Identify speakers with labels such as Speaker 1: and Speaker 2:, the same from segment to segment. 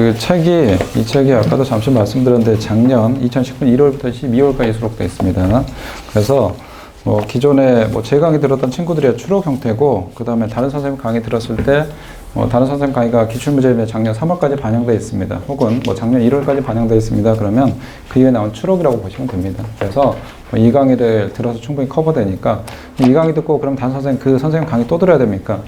Speaker 1: 이 책이 아까도 잠시 말씀드렸는데 작년 2019년 1월부터 12월까지 수록되어 있습니다. 그래서 기존에 제 강의 들었던 친구들의 추록 형태고, 그 다음에 다른 선생님 강의 들었을 때 다른 선생님 강의가 기출문제에 작년 3월까지 반영되어 있습니다. 혹은 작년 1월까지 반영되어 있습니다. 그러면 그 이후에 나온 추록이라고 보시면 됩니다. 그래서 이 강의를 들어서 충분히 커버되니까 이 강의 듣고 그럼 다른 선생님 그 선생님 강의 또 들어야 됩니까?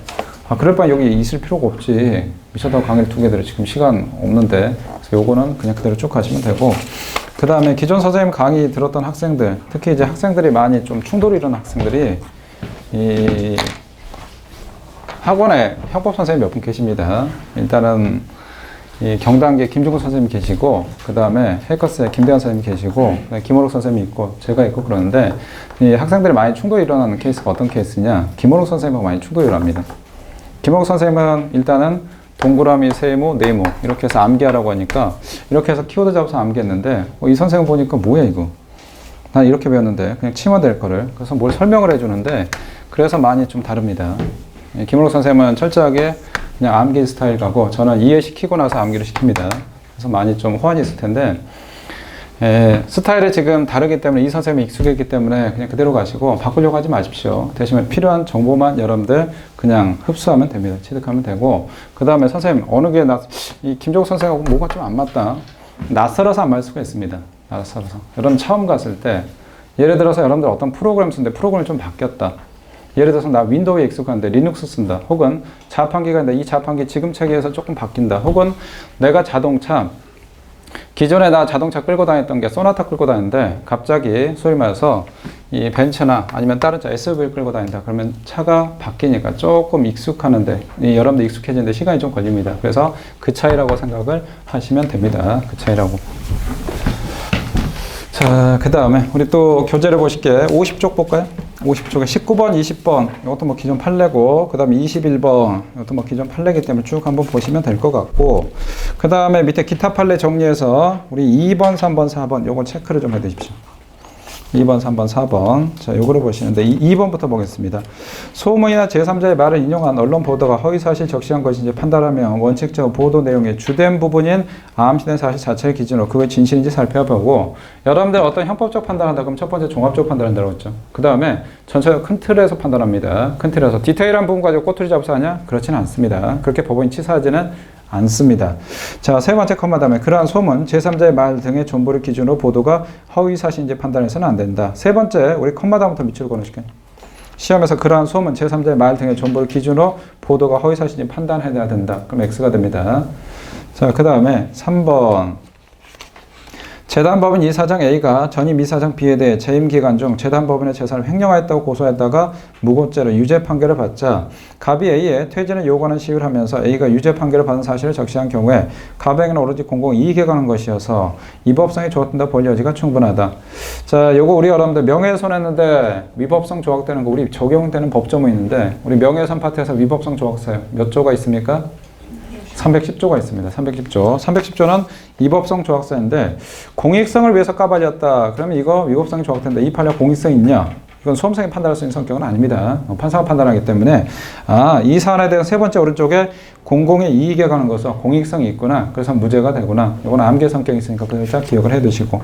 Speaker 1: 그럴 바에 여기 있을 필요가 없지. 미쳤다고 강의를 2개 들을 지금 시간 없는데. 그래서 요거는 그냥 그대로 쭉 가시면 되고, 그 다음에 기존 선생님 강의 들었던 학생들, 특히 이제 학생들이 많이 좀 충돌이 일어난 학생들이 이 학원에 형법 선생님 몇 분 계십니다. 일단은 이 경단계 김중근 선생님 계시고, 그 다음에 해커스에 김대현 선생님 계시고, 김호록 선생님이 있고, 제가 있고 그러는데, 이 학생들이 많이 충돌이 일어나는 케이스가 어떤 케이스냐? 김호록 선생님하고 많이 충돌이 일어납니다. 김호록 선생님은 일단은 동그라미, 세모, 네모 이렇게 해서 암기하라고 하니까 이렇게 해서 키워드 잡아서 암기했는데 이 선생님 보니까 뭐야 이거? 난 이렇게 배웠는데 그냥 칭화될 거를. 그래서 뭘 설명을 해주는데 그래서 많이 좀 다릅니다. 김호록 선생님은 철저하게 그냥 암기 스타일 가고 저는 이해시키고 나서 암기를 시킵니다. 그래서 많이 좀 호환이 있을 텐데 스타일이 지금 다르기 때문에 이 선생님이 익숙했기 때문에 그냥 그대로 가시고 바꾸려고 하지 마십시오. 대신에 필요한 정보만 여러분들 그냥 흡수하면 됩니다. 취득하면 되고, 그 다음에 선생님 어느 게 이 김종국 선생님하고 뭐가 좀 안 맞다. 낯설어서 안 맞을 수가 있습니다. 낯설어서. 여러분 처음 갔을 때 예를 들어서 여러분들 어떤 프로그램 쓰는데 프로그램이 좀 바뀌었다. 예를 들어서 나 윈도우에 익숙한데 리눅스 쓴다. 혹은 자판기가 있는데 이 자판기 지금 체계에서 조금 바뀐다. 혹은 내가 자동차 기존에 나 자동차 끌고 다녔던 게 소나타 끌고 다녔는데 갑자기 소위 말해서 이 벤츠나 아니면 다른 차 SUV를 끌고 다닌다. 그러면 차가 바뀌니까 조금 익숙하는데 여러분들 익숙해지는데 시간이 좀 걸립니다. 그래서 그 차이라고 생각을 하시면 됩니다. 그 차이라고. 자, 그 다음에 우리 또 교재를 보실게. 50쪽 볼까요? 50쪽에 19번, 20번 이것도 기존 판례고, 그 다음에 21번 이것도 기존 판례이기 때문에 쭉 한번 보시면 될 것 같고, 그 다음에 밑에 기타 판례 정리해서 우리 2번, 3번, 4번 요건 체크를 좀 해두십시오. 2번, 3번, 4번. 자, 요거를 보시는데 2번부터 보겠습니다. 소문이나 제3자의 말을 인용한 언론 보도가 허위사실 적시한 것인지 판단하며 원칙적 보도 내용의 주된 부분인 암시된 사실 자체를 기준으로 그게 진실인지 살펴보고, 여러분들 어떤 형법적 판단한다 그럼 첫 번째 종합적 판단한다고 했죠. 그 다음에 전체가 큰 틀에서 판단합니다. 큰 틀에서 디테일한 부분 가지고 꼬투리 잡아서 하냐? 그렇지는 않습니다. 그렇게 법원이 치사하지는 않습니다. 자, 세 번째 컴마 다음에 그러한 소문, 제3자의 말 등의 전부를 기준으로 보도가 허위사실인지 판단해서는 안 된다. 세 번째, 우리 컴마 다음부터 밑줄 그어놓으실게요. 시험에서 그러한 소문, 제3자의 말 등의 전부를 기준으로 보도가 허위사실인지 판단해야 된다. 그럼 X가 됩니다. 자, 그 다음에 3번. 재단법인 이 사장 A가 전임 이 사장 B에 대해 재임 기간 중 재단법인의 재산을 횡령하였다고 고소했다가 무고죄로 유죄 판결을 받자 갑이 A의 퇴진을 요구하는 시위를 하면서 A가 유죄 판결을 받은 사실을 적시한 경우에 갑에게는 오로지 공공이익에 관한 것이어서 위법성이 조각된다 볼 여지가 충분하다. 자, 요거 우리 여러분들 명예훼손했는데 위법성 조각되는 거 우리 적용되는 법조문 있는데 우리 명예훼손 파트에서 위법성 조각서요. 몇 조가 있습니까? 310조가 있습니다. 310조. 310조는 위법성 조각서인데 공익성을 위해서 까발렸다. 그러면 이거 위법성이 조각된다. 이 판례 공익성이 있냐? 이건 수험생이 판단할 수 있는 성격은 아닙니다. 판사가 판단하기 때문에 이 사안에 대한 세 번째 오른쪽에 공공의 이익에 관한 것은 공익성이 있구나. 그래서 무죄가 되구나. 이건 암기 성격이 있으니까 그걸 딱 기억을 해두시고,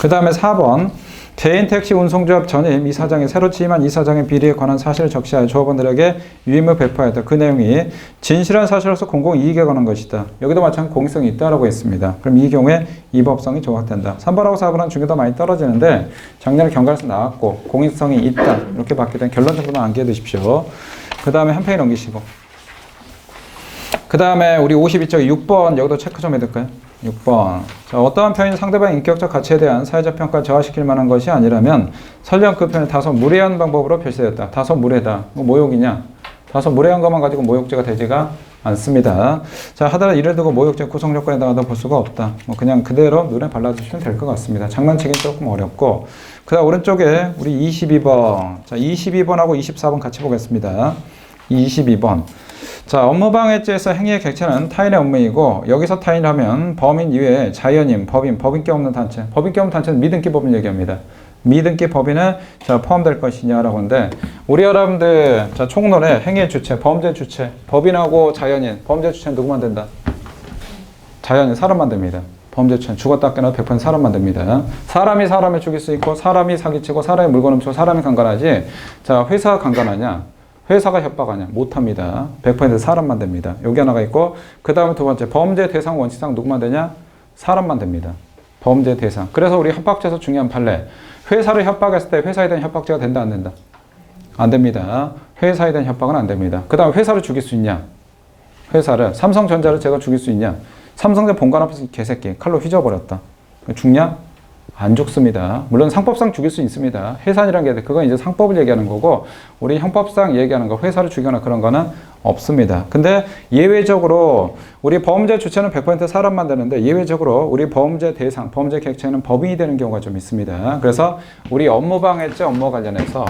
Speaker 1: 그 다음에 4번 개인 택시 운송조합 전임 이사장이 새로 취임한 이사장의 비리에 관한 사실을 적시하여 조합원들에게 유임을 배포하였다. 그 내용이 진실한 사실로서 공공이익에 관한 것이다. 여기도 마찬가지로 공익성이 있다라고 했습니다. 그럼 이 경우에 위법성이 조각된다. 3번하고 4번은 중요도 많이 떨어지는데 작년에 경과에서 나왔고 공익성이 있다. 이렇게 받게 된 결론 정도만 암기해 두십시오. 그 다음에 한 페이지 넘기시고, 그 다음에 우리 52쪽 6번 여기도 체크 좀 해둘까요? 6번. 자, 어떠한 표현이 상대방의 인격적 가치에 대한 사회적 평가를 저하시킬 만한 것이 아니라면 설령 그 표현이 다소 무례한 방법으로 표시되었다. 다소 무례다. 뭐 모욕이냐? 다소 무례한 것만 가지고 모욕죄가 되지가 않습니다. 자, 하더라도 이를 두고 모욕죄 구성요건에 해당한다고 볼 수가 없다. 뭐 그냥 그대로 눈에 발라주시면 될 것 같습니다. 장난치기는 조금 어렵고, 그 다음 오른쪽에 우리 22번. 자, 22번하고 24번 같이 보겠습니다. 22번. 자, 업무방해죄에서 행위의 객체는 타인의 업무이고, 여기서 타인하면 범인 이외에 자연인, 법인격 없는 단체. 법인격 없는 단체는 미등기 법인 얘기합니다. 미등기 법인에 포함될 것이냐라고 하는데, 우리 여러분들 총론에 행위의 주체, 범죄 주체, 법인하고 자연인, 범죄 주체는 누구만 된다? 자연이 사람만 됩니다. 범죄 주체는 죽었다 깨어나도 100% 사람만 됩니다. 사람이 사람을 죽일 수 있고 사람이 사기치고 사람이 물건 훔치고 사람이 강간하지. 자, 회사가 강간하냐? 회사가 협박하냐? 못합니다. 100% 사람만 됩니다. 여기 하나가 있고 그 다음에 두 번째 범죄 대상 원칙상 누구만 되냐? 사람만 됩니다. 범죄 대상. 그래서 우리 협박죄에서 중요한 판례. 회사를 협박했을 때 회사에 대한 협박죄가 된다 안 된다? 안 됩니다. 회사에 대한 협박은 안 됩니다. 그 다음에 회사를 죽일 수 있냐? 회사를 삼성전자를 제가 죽일 수 있냐? 삼성전자 본관 앞에서 개새끼 칼로 휘저어버렸다. 죽냐? 안 죽습니다. 물론 상법상 죽일 수 있습니다. 해산이라는 게 그건 이제 상법을 얘기하는 거고 우리 형법상 얘기하는 거 회사를 죽이거나 그런 거는 없습니다. 근데 예외적으로 우리 범죄 주체는 100% 사람만 되는데 예외적으로 우리 범죄 대상, 범죄 객체는 법인이 되는 경우가 좀 있습니다. 그래서 우리 업무방해죄 업무 관련해서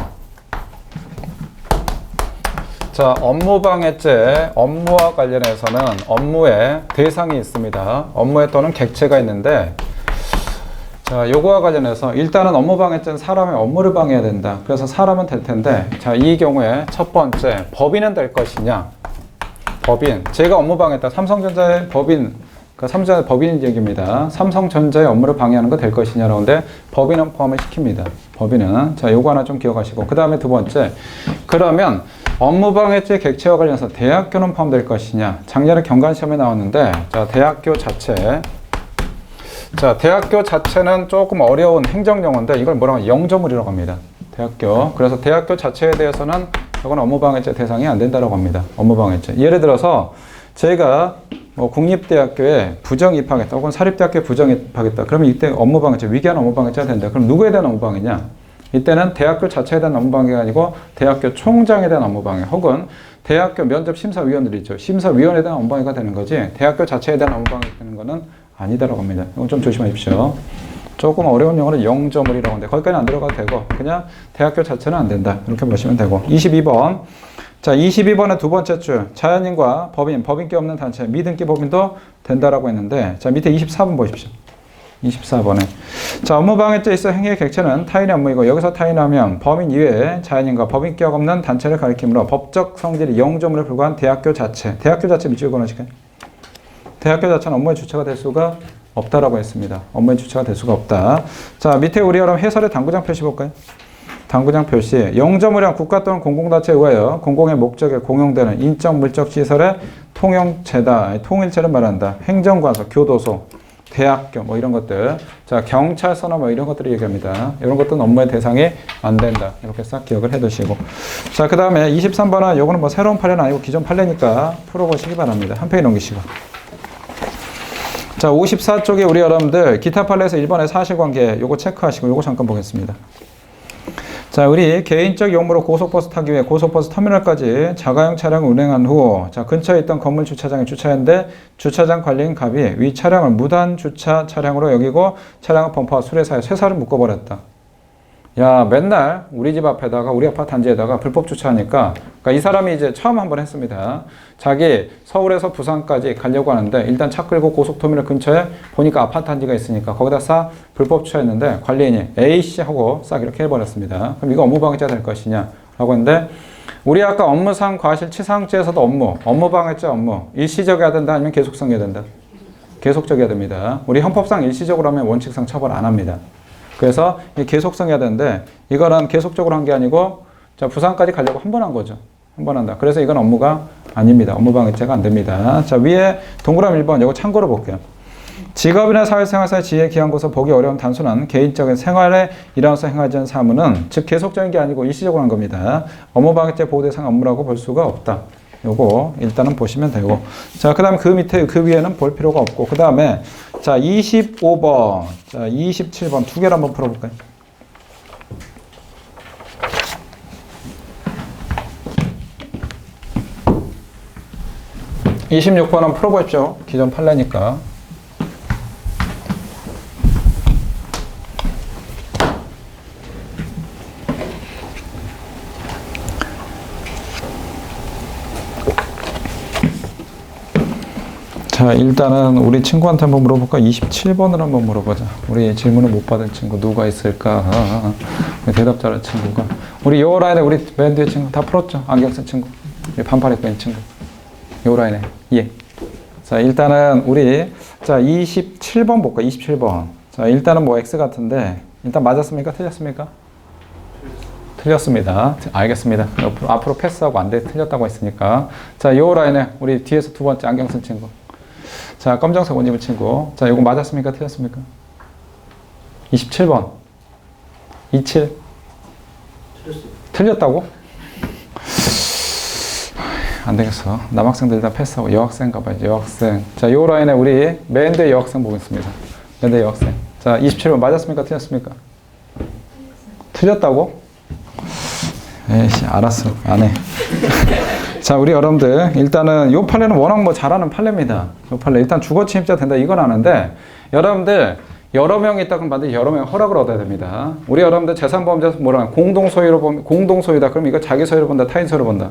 Speaker 1: 자, 업무방해죄 업무와 관련해서는 업무에 대상이 있습니다. 업무에 또는 객체가 있는데 자, 요거와 관련해서 일단은 업무방해죄는 사람의 업무를 방해해야 된다. 그래서 사람은 될 텐데 자, 이 경우에 첫 번째 법인은 될 것이냐? 법인. 제가 업무방해했다. 삼성전자의 법인. 그 삼성전자의 법인 얘기입니다. 삼성전자의 업무를 방해하는 거 될 것이냐라고 하는데 법인은 포함을 시킵니다. 법인은. 자, 요거 하나 좀 기억하시고 그 다음에 두 번째 그러면 업무방해죄 객체와 관련해서 대학교는 포함될 것이냐? 작년에 경관시험에 나왔는데 자, 대학교 자체 자, 대학교 자체는 조금 어려운 행정용어인데 이걸 뭐라고 하면 영조물이라고 합니다. 대학교. 그래서 대학교 자체에 대해서는 이건 업무방해죄 대상이 안 된다라고 합니다. 업무방해죄. 예를 들어서 제가 뭐 국립대학교에 부정 입학했다 혹은 사립대학교에 부정 입학했다. 그러면 이때 업무방해죄, 위계한 업무방해죄가 된다. 그럼 누구에 대한 업무방해냐? 이때는 대학교 자체에 대한 업무방해가 아니고 대학교 총장에 대한 업무방해 혹은 대학교 면접심사위원들이 있죠. 심사위원에 대한 업무방해가 되는 거지 대학교 자체에 대한 업무방해가 되는 거는 아니다라고 합니다. 이건 좀 조심하십시오. 조금 어려운 용어는 영조물이라고 하는데 거기까지는 안 들어가도 되고 그냥 대학교 자체는 안 된다. 이렇게 보시면 되고 22번 자 22번의 두 번째 줄 자연인과 법인기 없는 단체 미등기 법인도 된다라고 했는데 자 밑에 24번 보십시오. 24번에 자 업무방해죄에 있어 행위의 객체는 타인의 업무이고 여기서 타인하면 범인 이외에 자연인과 법인기업 없는 단체를 가리키므로 법적 성질이 영조물에 불과한 대학교 자체 밑줄 그어놓으실까요? 대학교 자체는 업무의 주체가 될 수가 없다라고 했습니다. 업무의 주체가 될 수가 없다. 자, 밑에 우리 그럼 해설의 당구장 표시 볼까요? 당구장 표시. 영조물이란 국가 또는 공공단체에 의하여 공공의 목적에 공용되는 인적 물적 시설의 통용체다. 통일체를 말한다. 행정관서, 교도소, 대학교 뭐 이런 것들. 자, 경찰서나 뭐 이런 것들을 얘기합니다. 이런 것들은 업무의 대상이 안 된다. 이렇게 싹 기억을 해 두시고. 자, 그 다음에 23번은 요거는 뭐 새로운 판례는 아니고 기존 판례니까 풀어보시기 바랍니다. 한 페이지 넘기시고. 자, 54쪽에 우리 여러분들 기타 판례에서 1번의 사실관계 요거 체크하시고 요거 잠깐 보겠습니다. 자, 우리 개인적 용무로 고속버스 타기 위해 고속버스 터미널까지 자가용 차량을 운행한 후 자, 근처에 있던 건물 주차장에 주차했는데 주차장 관리인 갑이 위 차량을 무단 주차 차량으로 여기고 차량을 펌프와 수레사에 쇠사를 묶어버렸다. 야, 맨날 우리 집 앞에다가 우리 아파트 단지에다가 불법 주차하니까 그러니까 이 사람이 이제 처음 한번 했습니다. 자기 서울에서 부산까지 가려고 하는데 일단 차 끌고 고속터미널 근처에 보니까 아파트 단지가 있으니까 거기다 싹 불법 주차했는데 관리인이 A씨 하고 싹 이렇게 해버렸습니다. 그럼 이거 업무방해죄가 될 것이냐 라고 했는데 우리 아까 업무상 과실치상죄에서도 업무방해죄 업무 일시적이어야 된다 아니면 계속성이어야 된다? 계속적이어야 됩니다. 우리 형법상 일시적으로 하면 원칙상 처벌 안 합니다. 그래서 계속성해야 되는데 이거는 계속적으로 한 게 아니고 자, 부산까지 가려고 한 번 한 거죠. 한 번 한다. 그래서 이건 업무가 아닙니다. 업무방해죄가 안 됩니다. 자, 위에 동그라미 1번 이거 참고로 볼게요. 직업이나 사회생활사의 지위에 기한 곳을 보기 어려운 단순한 개인적인 생활에 일환으로서 행하지 않은 사무는 즉 계속적인 게 아니고 일시적으로 한 겁니다. 업무방해죄 보호대상 업무라고 볼 수가 없다. 요거 일단은 보시면 되고 자, 그 다음에 그 밑에 그 위에는 볼 필요가 없고 그 다음에 자 25번 자 27번 두 개를 한번 풀어볼까요? (26번) 한번 풀어보십시오. 기존 판례니까. 자, 일단은 우리 친구한테 한번 물어볼까? 27번을 한번 물어보자. 우리 질문을 못 받은 친구 누가 있을까? 대답 잘할 친구가. 우리 요 라인에 우리 맨 뒤에 친구 다 풀었죠? 안경 쓴 친구. 반팔 입고 있는 친구. 요 라인에. 예. 자, 일단은 우리 자 27번 볼까? 27번. 자, 일단은 뭐 x 같은데 일단 맞았습니까? 틀렸습니까? 틀렸습니다. 알겠습니다. 앞으로 패스하고 안 돼. 틀렸다고 했으니까. 자, 요 라인에 우리 뒤에서 두 번째 안경 쓴 친구. 자, 검정색 옷 입은 친구. 자, 요거 맞았습니까? 틀렸습니까? 27번. 27.
Speaker 2: 틀렸어요.
Speaker 1: 틀렸다고? 안 되겠어. 남학생들 다 패스하고 여학생 가봐야지. 여학생. 자, 요 라인에 우리 맨대 여학생 보겠습니다. 맨대 여학생. 자, 27번 맞았습니까? 틀렸습니까? 틀렸다고? 에이씨, 알았어. 안 해. 자, 우리 여러분들 일단은 요 판례는 워낙 뭐 잘하는 판례입니다. 요 판례 일단 주거 침입자 된다 이건 아는데 여러분들 여러 명이 있다 그럼 반드시 여러 명의 허락을 얻어야 됩니다. 우리 여러분들 재산보험자에서 뭐라 공동 소유로 보면 공동 소유다. 그럼 이거 자기 소유로 본다. 타인 소유로 본다.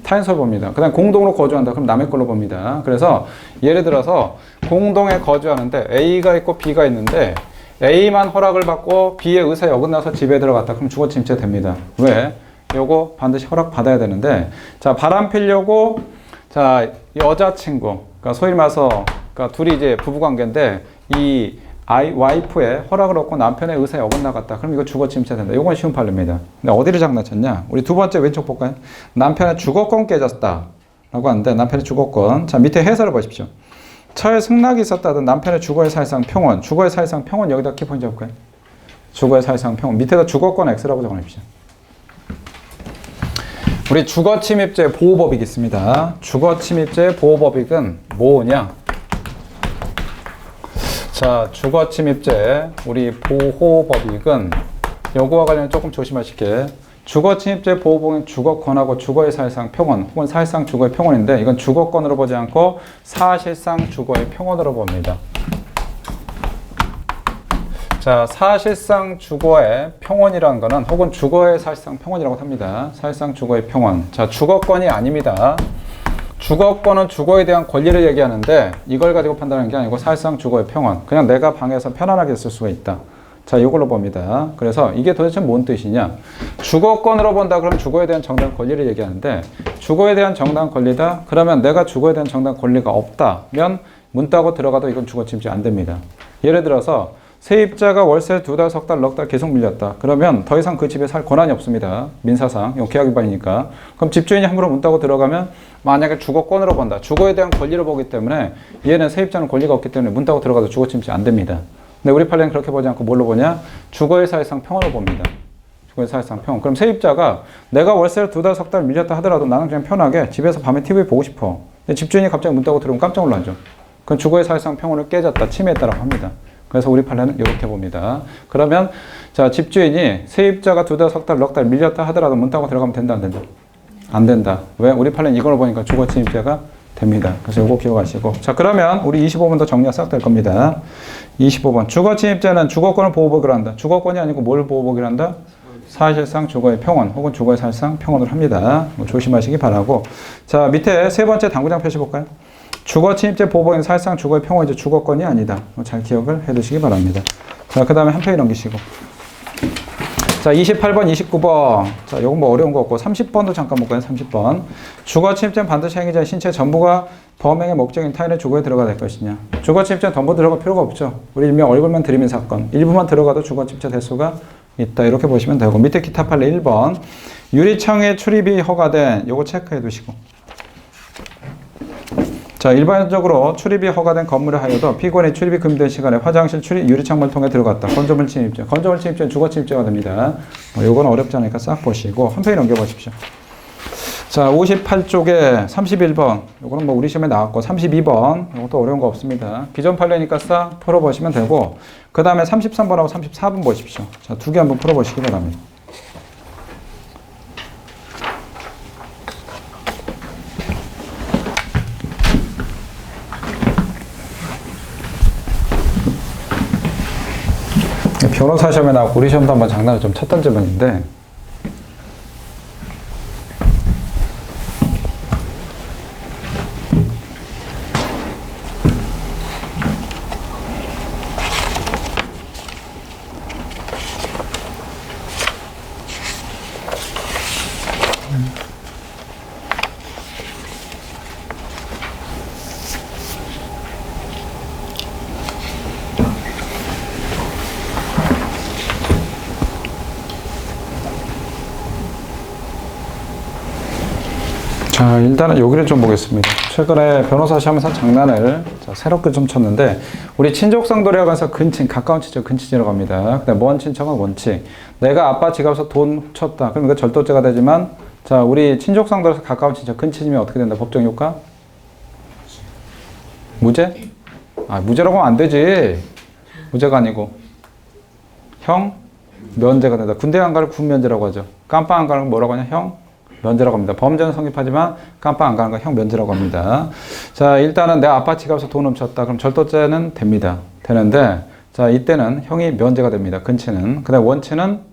Speaker 1: 타인 소유 봅니다. 그다음 공동으로 거주한다. 그럼 남의 걸로 봅니다. 그래서 예를 들어서 공동에 거주하는데 A가 있고 B가 있는데 A만 허락을 받고 B의 의사에 어긋나서 집에 들어갔다. 그럼 주거 침입자 됩니다. 왜? 요거 반드시 허락 받아야 되는데, 자, 바람 피려고, 자, 여자친구, 그러니까 소위 말해서, 그러니까 둘이 이제 부부관계인데, 이 와이프의 허락을 얻고 남편의 의사에 어긋나갔다. 그럼 이거 주거 침입자 된다. 요건 쉬운 판례입니다. 근데 어디를 장난쳤냐? 우리 두 번째 왼쪽 볼까요? 남편의 주거권 깨졌다. 라고 하는데, 남편의 주거권. 자, 밑에 해설을 보십시오. 처에 승낙이 있었다든 남편의 주거의 사실상 평원, 주거의 사실상 평원 여기다 키포인트 잡을까요? 주거의 사실상 평원. 밑에다 주거권 X라고 적어놓으십시오. 우리 주거침입죄 보호법익이 있습니다. 주거침입죄 보호법익은 뭐냐? 자, 주거침입죄 우리 보호법익은 요거와 관련해 조금 조심하실게. 주거침입죄 보호법은 주거권하고 주거의 사실상 평원 혹은 사실상 주거의 평원인데 이건 주거권으로 보지 않고 사실상 주거의 평원으로 봅니다. 자, 사실상 주거의 평원이라는 거는 혹은 주거의 사실상 평원이라고 합니다. 사실상 주거의 평원. 자, 주거권이 아닙니다. 주거권은 주거에 대한 권리를 얘기하는데 이걸 가지고 판단하는 게 아니고 사실상 주거의 평원. 그냥 내가 방에서 편안하게 있을 수가 있다. 자, 이걸로 봅니다. 그래서 이게 도대체 뭔 뜻이냐? 주거권으로 본다 그러면 주거에 대한 정당한 권리를 얘기하는데 주거에 대한 정당한 권리다? 그러면 내가 주거에 대한 정당한 권리가 없다면 문 따고 들어가도 이건 주거 침입이 안 됩니다. 예를 들어서 세입자가 월세 2달, 석 달, 넉 달 계속 밀렸다. 그러면 더 이상 그 집에 살 권한이 없습니다. 민사상. 이거 계약 위반이니까. 그럼 집주인이 함부로 문 따고 들어가면 만약에 주거권으로 본다. 주거에 대한 권리를 보기 때문에 얘는 세입자는 권리가 없기 때문에 문 따고 들어가도 주거 침입이 안 됩니다. 근데 우리 판례는 그렇게 보지 않고 뭘로 보냐? 주거의 사실상 평원으로 봅니다. 주거의 사실상 평원. 그럼 세입자가 내가 월세를 2달, 석 달 밀렸다 하더라도 나는 그냥 편하게 집에서 밤에 TV 보고 싶어. 근데 집주인이 갑자기 문 따고 들어오면 깜짝 놀라죠. 그건 주거의 사실상 평원을 깨졌다, 침해했다라고 합니다. 그래서 우리 판례는 이렇게 봅니다. 그러면 자, 집주인이 세입자가 2달, 석 달, 넉 달 밀렸다 하더라도 문 따고 들어가면 된다, 안 된다? 안 된다. 왜? 우리 판례는 이걸 보니까 주거 침입죄가 됩니다. 그래서 이거 기억하시고. 자, 그러면 우리 25번도 정리가 싹 될 겁니다. 25번. 주거 침입죄는 주거권을 보호복을 한다. 주거권이 아니고 뭘 보호복을 한다? 사실상 주거의 평원 혹은 주거의 사실상 평원을 합니다. 조심하시기 바라고. 자, 밑에 세 번째 당구장 펴시 볼까요? 주거 침입죄 보호법인 사실상 주거의 평원이죠. 주거권이 아니다. 잘 기억을 해 두시기 바랍니다. 자, 그 다음에 한 페이지 넘기시고. 자, 28번, 29번. 자, 요건 뭐 어려운 거 없고 30번도 잠깐 볼까요? 30번. 주거 침입죄는 반드시 행위자의 신체 전부가 범행의 목적인 타인의 주거에 들어가야 될 것이냐. 주거 침입죄는 전부 들어갈 필요가 없죠. 우리 일명 얼굴만 들이민 사건. 일부만 들어가도 주거 침입죄 될 수가 있다. 이렇게 보시면 되고. 밑에 기타 판례 1번. 유리창에 출입이 허가된 요거 체크해 두시고. 자, 일반적으로 출입이 허가된 건물에 하여도 피고인의 출입이 금지된 시간에 화장실 출입 유리창문을 통해 들어갔다. 건조물 침입죄. 건조물 침입죄는 주거 침입죄가 됩니다. 요건 어렵지 않으니까 싹 보시고 한 페이지 넘겨보십시오. 자, 58쪽에 31번. 요거는 뭐 우리 시험에 나왔고 32번. 요것도 어려운 거 없습니다. 기존 판례니까 싹 풀어보시면 되고 그 다음에 33번하고 34번 보십시오. 자, 두 개 한번 풀어보시기 바랍니다. 변호사 시험에 나왔고 우리 시험도 한번 장난을 좀 쳤던 질문인데 자, 일단은 여기를 좀 보겠습니다. 최근에 변호사 시험에서 장난을 새롭게 좀 쳤는데, 우리 친족상도리에 관해서 근친, 가까운 친척, 근친이라고 합니다. 근데 먼 친척은 원칙. 내가 아빠 지갑에서 돈 훔쳤다. 그럼 이거 절도죄가 되지만, 자, 우리 친족상도리에서 가까운 친척, 근친이면 어떻게 된다? 법정 효과? 무죄? 아, 무죄라고 하면 안 되지. 무죄가 아니고. 형? 면제가 된다. 군대 안 가는 군 면제라고 하죠. 깜빵 안 가는 건 뭐라고 하냐? 형? 면제라고 합니다. 범죄는 성립하지만 깜빵 안 가는 건 형 면제라고 합니다. 자, 일단은 내 아빠 지갑에서 돈 훔쳤다. 그럼 절도죄는 됩니다. 되는데, 자, 이때는 형이 면제가 됩니다. 근친은. 그 다음에 원치는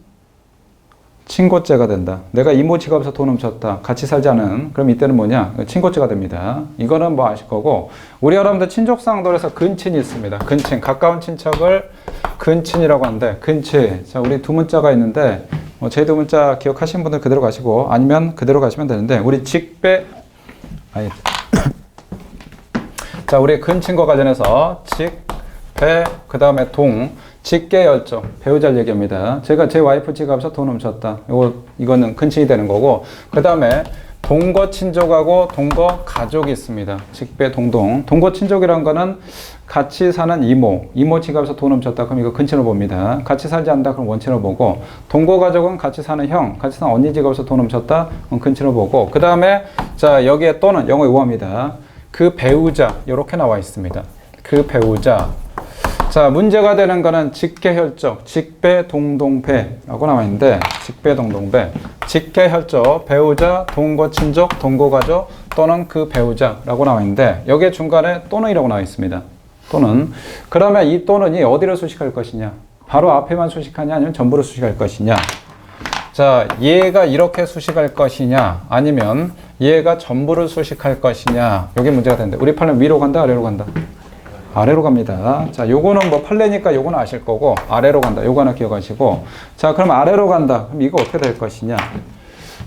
Speaker 1: 친고죄가 된다. 내가 이모 지갑에서 돈 훔쳤다. 같이 살지 않은. 그럼 이때는 뭐냐? 친고죄가 됩니다. 이거는 뭐 아실 거고. 우리 여러분들 친족상도에서 근친이 있습니다. 근친. 가까운 친척을 근친이라고 하는데, 근친. 자, 우리 두 문자가 있는데, 제 두 문자 기억하시는 분들 그대로 가시고, 아니면 그대로 가시면 되는데, 우리 직배, 아니. 자, 우리 근친과 관련해서 직, 배, 그 다음에 동, 직계열정, 배우자를 얘기합니다. 제가 제 와이프 지갑에서 돈 훔쳤다. 이거는 근친이 되는 거고, 그 다음에 동거 친족하고 동거 가족이 있습니다. 직배 동동. 동거 친족이란 거는 같이 사는 이모 지갑에서 돈 훔쳤다. 그럼 이거 근친으로 봅니다. 같이 살지 않는다. 그럼 원친으로 보고, 동거 가족은 같이 사는 형, 같이 사는 언니 지갑에서 돈 훔쳤다. 그럼 근친으로 보고, 그 다음에 자, 여기에 또는 영어 요합니다. 그 배우자, 이렇게 나와 있습니다. 그 배우자. 자, 문제가 되는 거는 직계혈적, 직배동동배라고 나와 있는데, 직배동동배, 직계혈적, 배우자, 동거친족, 동거가족 또는 그 배우자라고 나와 있는데, 여기에 중간에 또는이라고 나와 있습니다. 또는. 그러면 이 또는이 어디를 수식할 것이냐? 바로 앞에만 수식하냐? 아니면 전부를 수식할 것이냐? 자, 얘가 이렇게 수식할 것이냐? 아니면 얘가 전부를 수식할 것이냐? 이게 문제가 되는데, 우리 판례는 위로 간다, 아래로 간다? 아래로 갑니다. 자, 요거는 뭐 판례니까 요거는 아실 거고, 아래로 간다. 요거 하나 기억하시고. 자, 그럼 아래로 간다. 그럼 이거 어떻게 될 것이냐.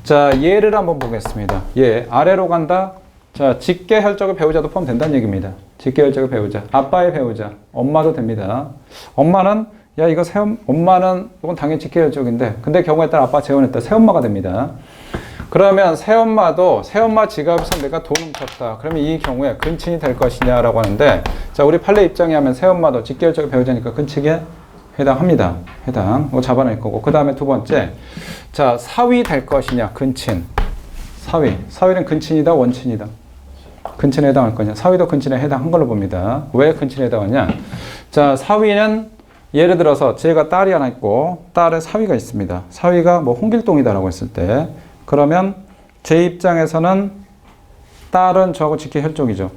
Speaker 1: 자, 얘를 한번 보겠습니다. 얘, 아래로 간다. 자, 직계혈적의 배우자도 포함된다는 얘기입니다. 직계혈적의 배우자. 아빠의 배우자. 엄마도 됩니다. 엄마는, 야, 이거 엄마는, 이건 당연히 직계혈적인데, 근데 경우에 따라 아빠 재혼했다. 새엄마가 됩니다. 그러면 새엄마 지갑에서 내가 돈 훔쳤다. 그러면 이 경우에 근친이 될 것이냐라고 하는데, 자, 우리 판례 입장에 하면 새엄마도 직계혈적의 배우자니까 근친에 해당합니다. 해당. 이거 잡아낼 거고. 그 다음에 두 번째. 자, 사위 될 것이냐, 근친. 사위는 근친이다, 원친이다. 근친에 해당할 거냐. 사위도 근친에 해당한 걸로 봅니다. 왜 근친에 해당하냐. 자, 사위는 예를 들어서 제가 딸이 하나 있고, 딸에 사위가 있습니다. 사위가 뭐 홍길동이다라고 했을 때, 그러면 제 입장에서는 딸은 저하고 직계혈족이죠.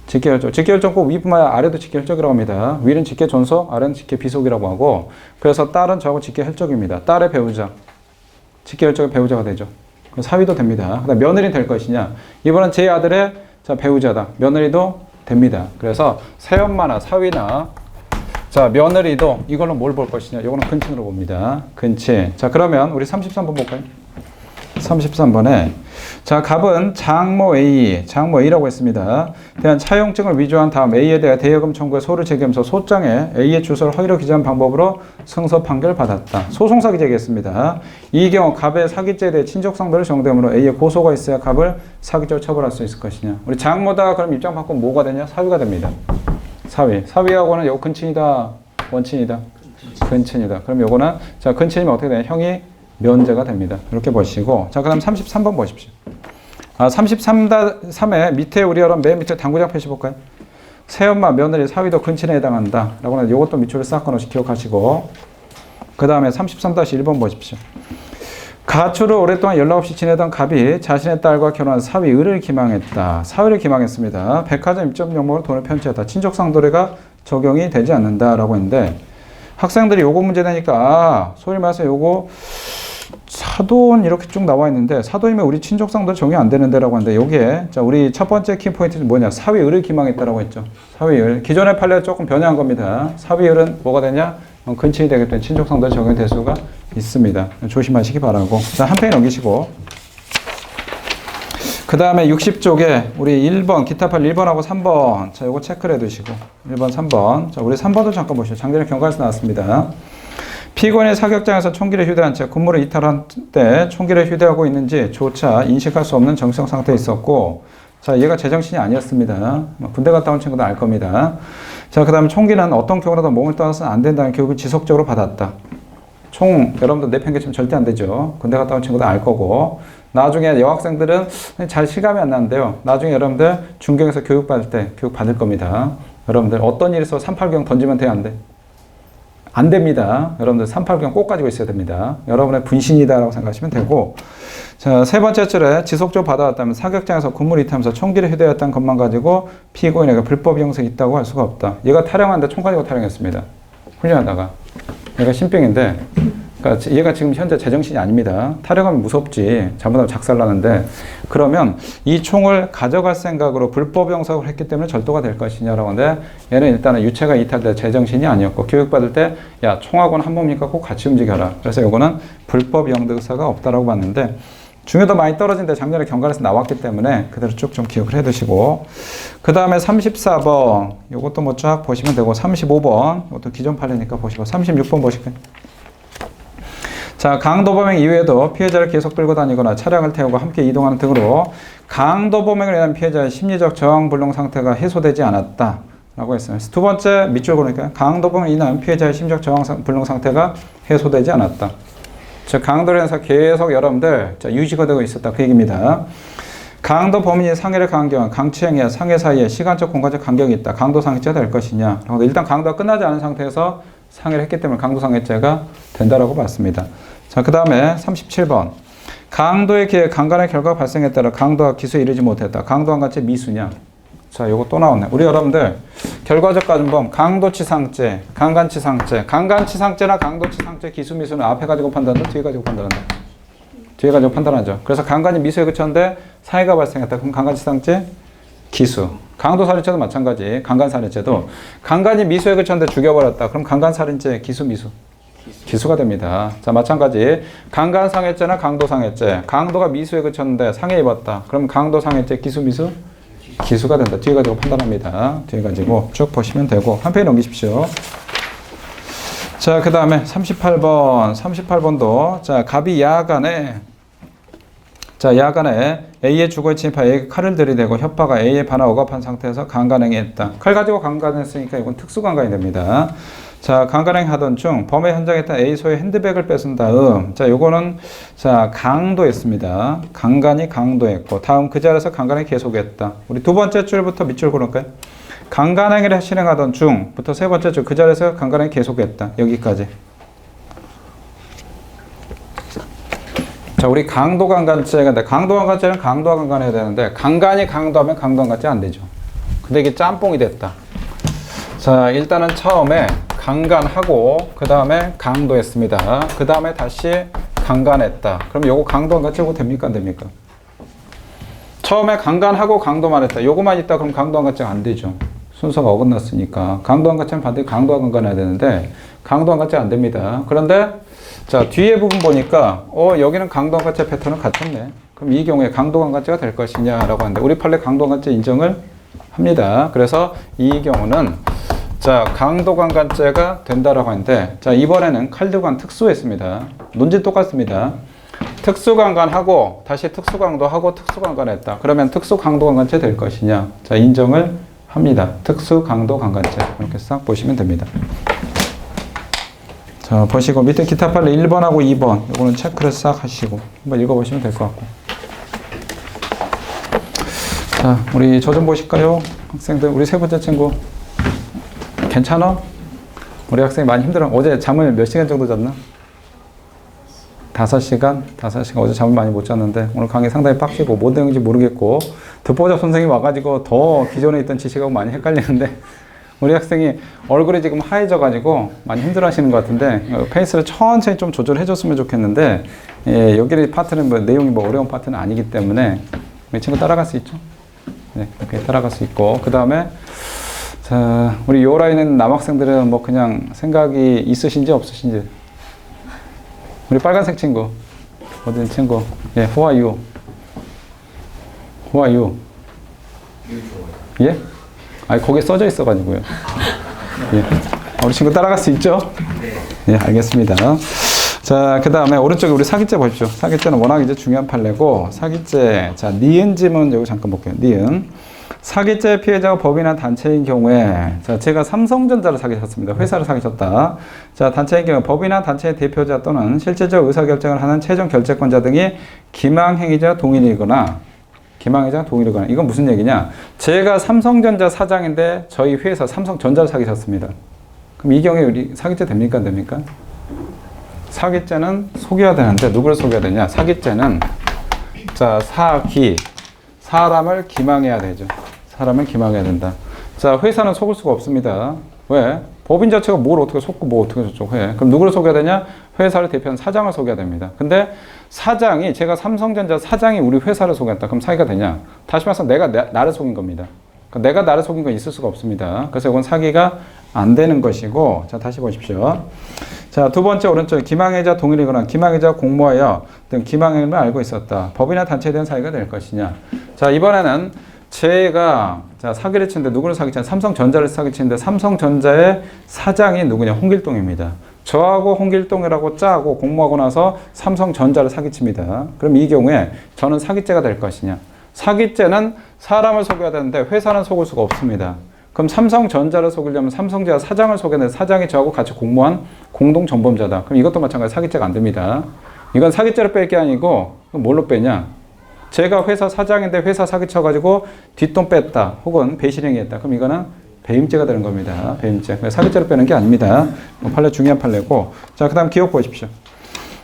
Speaker 1: 직계혈족. 직계혈족 꼭 위뿐만 아니라 아래도 직계혈족이라고 합니다. 위는 직계존속, 아래는 직계비속이라고 하고, 그래서 딸은 저하고 직계혈족입니다. 딸의 배우자. 직계혈족의 배우자가 되죠. 사위도 됩니다. 그다음 며느리 될 것이냐. 이번엔 제 아들의 자, 배우자다. 며느리도 됩니다. 그래서 새엄마나 사위나 자, 며느리도 이걸로 뭘 볼 것이냐. 이거는 근친으로 봅니다. 근친. 자, 그러면 우리 33번 볼까요? 33번에 자, 갑은 장모 A라고 했습니다. 대한 차용증을 위조한 다음 A에 대해 대여금 청구에 소를 제기하면서 소장에 A의 주소를 허위로 기재한 방법으로 승소 판결을 받았다. 소송사기 제기했습니다. 이 경우 갑의 사기죄에 대해 친족상도를 정되므로 A의 고소가 있어야 갑을 사기죄로 처벌할 수 있을 것이냐. 우리 장모다 그럼 입장 바꾸면 뭐가 되냐? 사위가 됩니다. 사위하고는 요 근친이다, 원친이다, 근친이다. 그럼 요거는 자, 근친이면 어떻게 되냐? 형이 면제가 됩니다. 이렇게 보시고, 자, 그 다음 33번 보십시오. 33에 밑에 우리 여러분 맨 밑에 당구장 표시 볼까요? 새엄마, 며느리, 사위도 근친에 해당한다. 라고 하는데 이것도 밑줄을 싹 끊어서 기억하시고, 그 다음에 33-1번 보십시오. 가출을 오랫동안 연락 없이 지내던 갑이 자신의 딸과 결혼한 사위 을을 기망했다. 사위를 기망했습니다. 백화점 입점 명목으로 돈을 편취했다. 친족상도례가 적용이 되지 않는다라고 했는데, 학생들이 요거 문제 내니까 소위 말해서 요거 사돈 이렇게 쭉 나와 있는데, 사돈이면 우리 친족상도 적용 안 되는데 라고 하는데, 여기에 자, 우리 첫 번째 키포인트는 뭐냐? 사위을을 기망했다라고 했죠. 사위을. 기존의 판례와 조금 변형한 겁니다. 사위을은 뭐가 되냐? 근친이 되기 때문에 친족상도에 적용될 수가 있습니다. 조심하시기 바라고. 자, 한 페이지 넘기시고, 그 다음에 60쪽에 우리 1번, 기타 판례 1번하고 3번. 자, 요거 체크를 해 두시고. 1번, 3번. 자, 우리 3번도 잠깐 보시죠. 작년에 경과에서 나왔습니다. 피고인이 사격장에서 총기를 휴대한 채 군무를 이탈한 때 총기를 휴대하고 있는지 조차 인식할 수 없는 정신적 상태에 있었고, 자, 얘가 제정신이 아니었습니다. 군대 갔다 온 친구도 알 겁니다. 자, 그 다음에 총기는 어떤 경우라도 몸을 떠나서는 안 된다는 교육을 지속적으로 받았다. 총, 여러분들 내팽개치면 절대 안 되죠. 군대 갔다 온 친구도 알 거고, 나중에 여학생들은 잘 실감이 안 나는데요. 나중에 여러분들 중경에서 교육받을 때 교육 받을 겁니다. 여러분들 어떤 일이 있어 380 던지면 돼, 안 돼? 안 됩니다. 여러분들 380 꼭 가지고 있어야 됩니다. 여러분의 분신이다라고 생각하시면 되고, 자, 세 번째 줄에 지속적으로 받아왔다면 사격장에서 군무를 이탈하면서 총기를 휴대했다는 것만 가지고 피고인에게 불법 형성이 있다고 할 수가 없다. 얘가 타령하는데 총 가지고 타령했습니다. 훈련하다가. 얘가 신병인데, 그러니까 얘가 지금 현재 제정신이 아닙니다. 타령하면 무섭지. 잘못하면 작살나는데, 그러면 이 총을 가져갈 생각으로 불법 형성을 했기 때문에 절도가 될 것이냐라고 하는데, 얘는 일단은 유체가 이탈돼 제정신이 아니었고, 교육받을 때, 야, 총하고는 한 몸이니까 꼭 같이 움직여라. 그래서 요거는 불법 영득사가 없다라고 봤는데, 중요도 많이 떨어진데 작년에 경관에서 나왔기 때문에 그대로 쭉 좀 기억을 해 두시고, 그 다음에 34번, 요것도 뭐 쫙 보시면 되고, 35번, 이것도 기존 판례니까 보시고, 36번 보실게요. 자, 강도범행 이외에도 피해자를 계속 끌고 다니거나 차량을 태우고 함께 이동하는 등으로 강도범행을 인한 피해자의 심리적 저항불능 상태가 해소되지 않았다 라고 했어요. 그래서 두 번째 밑줄 그러니까 강도범행을 인한 피해자의 심리적 저항불능 상태가 해소되지 않았다. 즉 강도로 인해서 계속 여러분들 유지가 되고 있었다 그 얘기입니다. 강도 범인이 상해를 가한 경우 강추행위와 상해 사이에 시간적 공간적 간격이 있다. 강도상해죄가 될 것이냐. 일단 강도가 끝나지 않은 상태에서 상해를 했기 때문에 강도상해죄가 된다라고 봤습니다. 자, 그 다음에 37번. 강도에 기해 강간의 결과가 발생했다라 강도가 기소에 이르지 못했다. 강도한간죄 미수냐. 자, 요거 또 나왔네. 우리 여러분들 결과적 가중범 강도치상죄, 강간치상죄, 강간치상죄나 강도치상죄 기수 미수는 앞에 가지고 판단한다, 뒤에 가지고 판단한다. 뒤에 가지고 판단하죠. 그래서 강간이 미수에 그쳤는데 상해가 발생했다. 그럼 강간치상죄 기수. 강도살인죄도 마찬가지. 강간살인죄도 강간이 미수에 그쳤는데 죽여버렸다. 그럼 강간살인죄 기수 미수. 기수가 됩니다. 자, 마찬가지 강간상해죄나 강도상해죄. 강도가 미수에 그쳤는데 상해 입었다. 그럼 강도상해죄 기수 미수 기수가 된다. 뒤에 가지고 판단합니다. 뒤에 가지고 쭉 보시면 되고 한 페이지 넘기십시오. 자, 그 다음에 38번. 38번도 자, 갑이 야간에 A의 주거에 침입하여 A에게 칼을 들이대고 협박하 A의 반하 억압한 상태에서 강간행위했다. 칼 가지고 강간했으니까 이건 특수강간이 됩니다. 자, 강간행 하던 중 범행 현장에 있던 A 소의 핸드백을 뺏은 다음, 자, 요거는 자, 강도했습니다. 강간이 강도했고, 다음 그 자리에서 강간을 계속했다. 우리 두 번째 줄부터 밑줄 그럴까요? 강간행위를 실행하던 중부터 세 번째 줄 그 자리에서 강간행위 계속했다. 여기까지. 자, 우리 강도강간죄가, 강도강간죄는 강도와 강간해야 되는데, 강간이 강도하면 강도강간죄 안 되죠. 근데 이게 짬뽕이 됐다. 자, 일단은 처음에 강간하고, 그 다음에 강도했습니다. 그 다음에 다시 강간했다. 그럼 요거 강도강간죄고 됩니까? 안 됩니까? 처음에 강간하고 강도만 했다. 요거만 있다. 그럼 강도강간죄가 안 되죠. 순서가 어긋났으니까. 강도강간죄는 반드시 강도와 강간해야 되는데, 강도강간죄 안 됩니다. 그런데, 자, 뒤에 부분 보니까, 여기는 강도강간죄 패턴을 갖췄네. 그럼 이 경우에 강도강간죄가 될 것이냐라고 하는데, 우리 판례 강도강간죄 인정을 합니다. 그래서 이 경우는, 자, 강도강간죄가 된다라고 하는데, 자, 이번에는 칼들관 특수했습니다. 논지 똑같습니다. 특수강간하고, 다시 특수강도하고 특수강간했다. 그러면 특수강도강간죄 될 것이냐. 자, 인정을 합니다. 특수강도강간죄. 이렇게 싹 보시면 됩니다. 자, 보시고 밑에 기타 판례 1번하고 2번 이거는 체크를 싹 하시고 한번 읽어보시면 될 것 같고. 자, 우리 저 좀 보실까요? 학생들, 우리 세 번째 친구 괜찮아? 우리 학생이 많이 힘들어. 어제 잠을 몇 시간 정도 잤나? 5시간? 5시간. 어제 잠을 많이 못 잤는데 오늘 강의 상당히 빡시고 뭔 내용인지 모르겠고 듣보잡 선생님이 와가지고 더 기존에 있던 지식하고 많이 헷갈리는데 우리 학생이 얼굴이 지금 하얘져가지고 많이 힘들어 하시는 것 같은데, 페이스를 천천히 좀 조절해 줬으면 좋겠는데, 예, 여기 파트는 뭐 내용이 뭐 어려운 파트는 아니기 때문에, 우리 친구 따라갈 수 있죠? 네, 이렇게 따라갈 수 있고, 그 다음에, 자, 우리 요 라인은 남학생들은 뭐 그냥 생각이 있으신지 없으신지. 우리 빨간색 친구, 어디 친구, 예, who are you? Who are you? 예? 아니, 거기에 써져 있어가지고요. 예. 우리 친구 따라갈 수 있죠? 네, 알겠습니다. 자, 그 다음에 오른쪽에 우리 사기죄 보십시오. 사기죄는 워낙 이제 중요한 판례고, 사기죄. 자, 니은 지문 여기 잠깐 볼게요. 니은. 사기죄 피해자가 법인이나 단체인 경우에, 자, 제가 삼성전자를 사기쳤습니다. 회사를 사기쳤다. 자, 단체인 경우 법인이나 단체의 대표자 또는 실질적 의사결정을 하는 최종 결재권자 등이 기망행위자 동일이거나, 이건 무슨 얘기냐? 제가 삼성전자 사장인데 저희 회사 삼성전자를 사기쳤습니다. 그럼 이 경우에 우리 사기죄 됩니까? 안 됩니까? 사기죄는 속여야 되는데 누구를 속여야 되냐? 사기죄는 자, 사람을 기망해야 되죠. 사람을 기망해야 된다. 자, 회사는 속을 수가 없습니다. 왜? 법인 자체가 뭘 어떻게 속고 뭐 어떻게 저쪽 해. 그럼 누구를 속여야 되냐? 회사를 대표하는 사장을 속여야 됩니다. 근데 사장이, 제가 삼성전자 사장이 우리 회사를 속였다. 그럼 사기가 되냐? 다시 말해서 내가 나를 속인 겁니다. 그러니까 내가 나를 속인 건 있을 수가 없습니다. 그래서 이건 사기가 안 되는 것이고, 자, 다시 보십시오. 자, 두 번째 오른쪽 기망행위자 동일이거나 기망행위자 공모하여 등 기망행위를 알고 있었다. 법이나 단체에 대한 사기가 될 것이냐. 자, 이번에는 제가 자, 사기를 치는데 누구를 사기치냐? 삼성전자를 사기치는데 삼성전자의 사장이 누구냐? 홍길동입니다. 저하고 홍길동이라고 짜고 공모하고 나서 삼성전자를 사기칩니다. 그럼 이 경우에 저는 사기죄가 될 것이냐? 사기죄는 사람을 속여야 되는데 회사는 속을 수가 없습니다. 그럼 삼성전자를 속이려면 삼성전자 사장을 속였는데 사장이 저하고 같이 공모한 공동 전범자다. 그럼 이것도 마찬가지로 사기죄가 안 됩니다. 이건 사기죄로 뺄 게 아니고 뭘로 빼냐? 제가 회사 사장인데 회사 사기쳐가지고 뒷돈 뺐다. 혹은 배신행위했다. 그럼 이거는 배임죄가 되는 겁니다. 배임죄. 사기죄로 빼는 게 아닙니다. 판례 중요한 판례고. 자, 그 다음 기억 보십시오.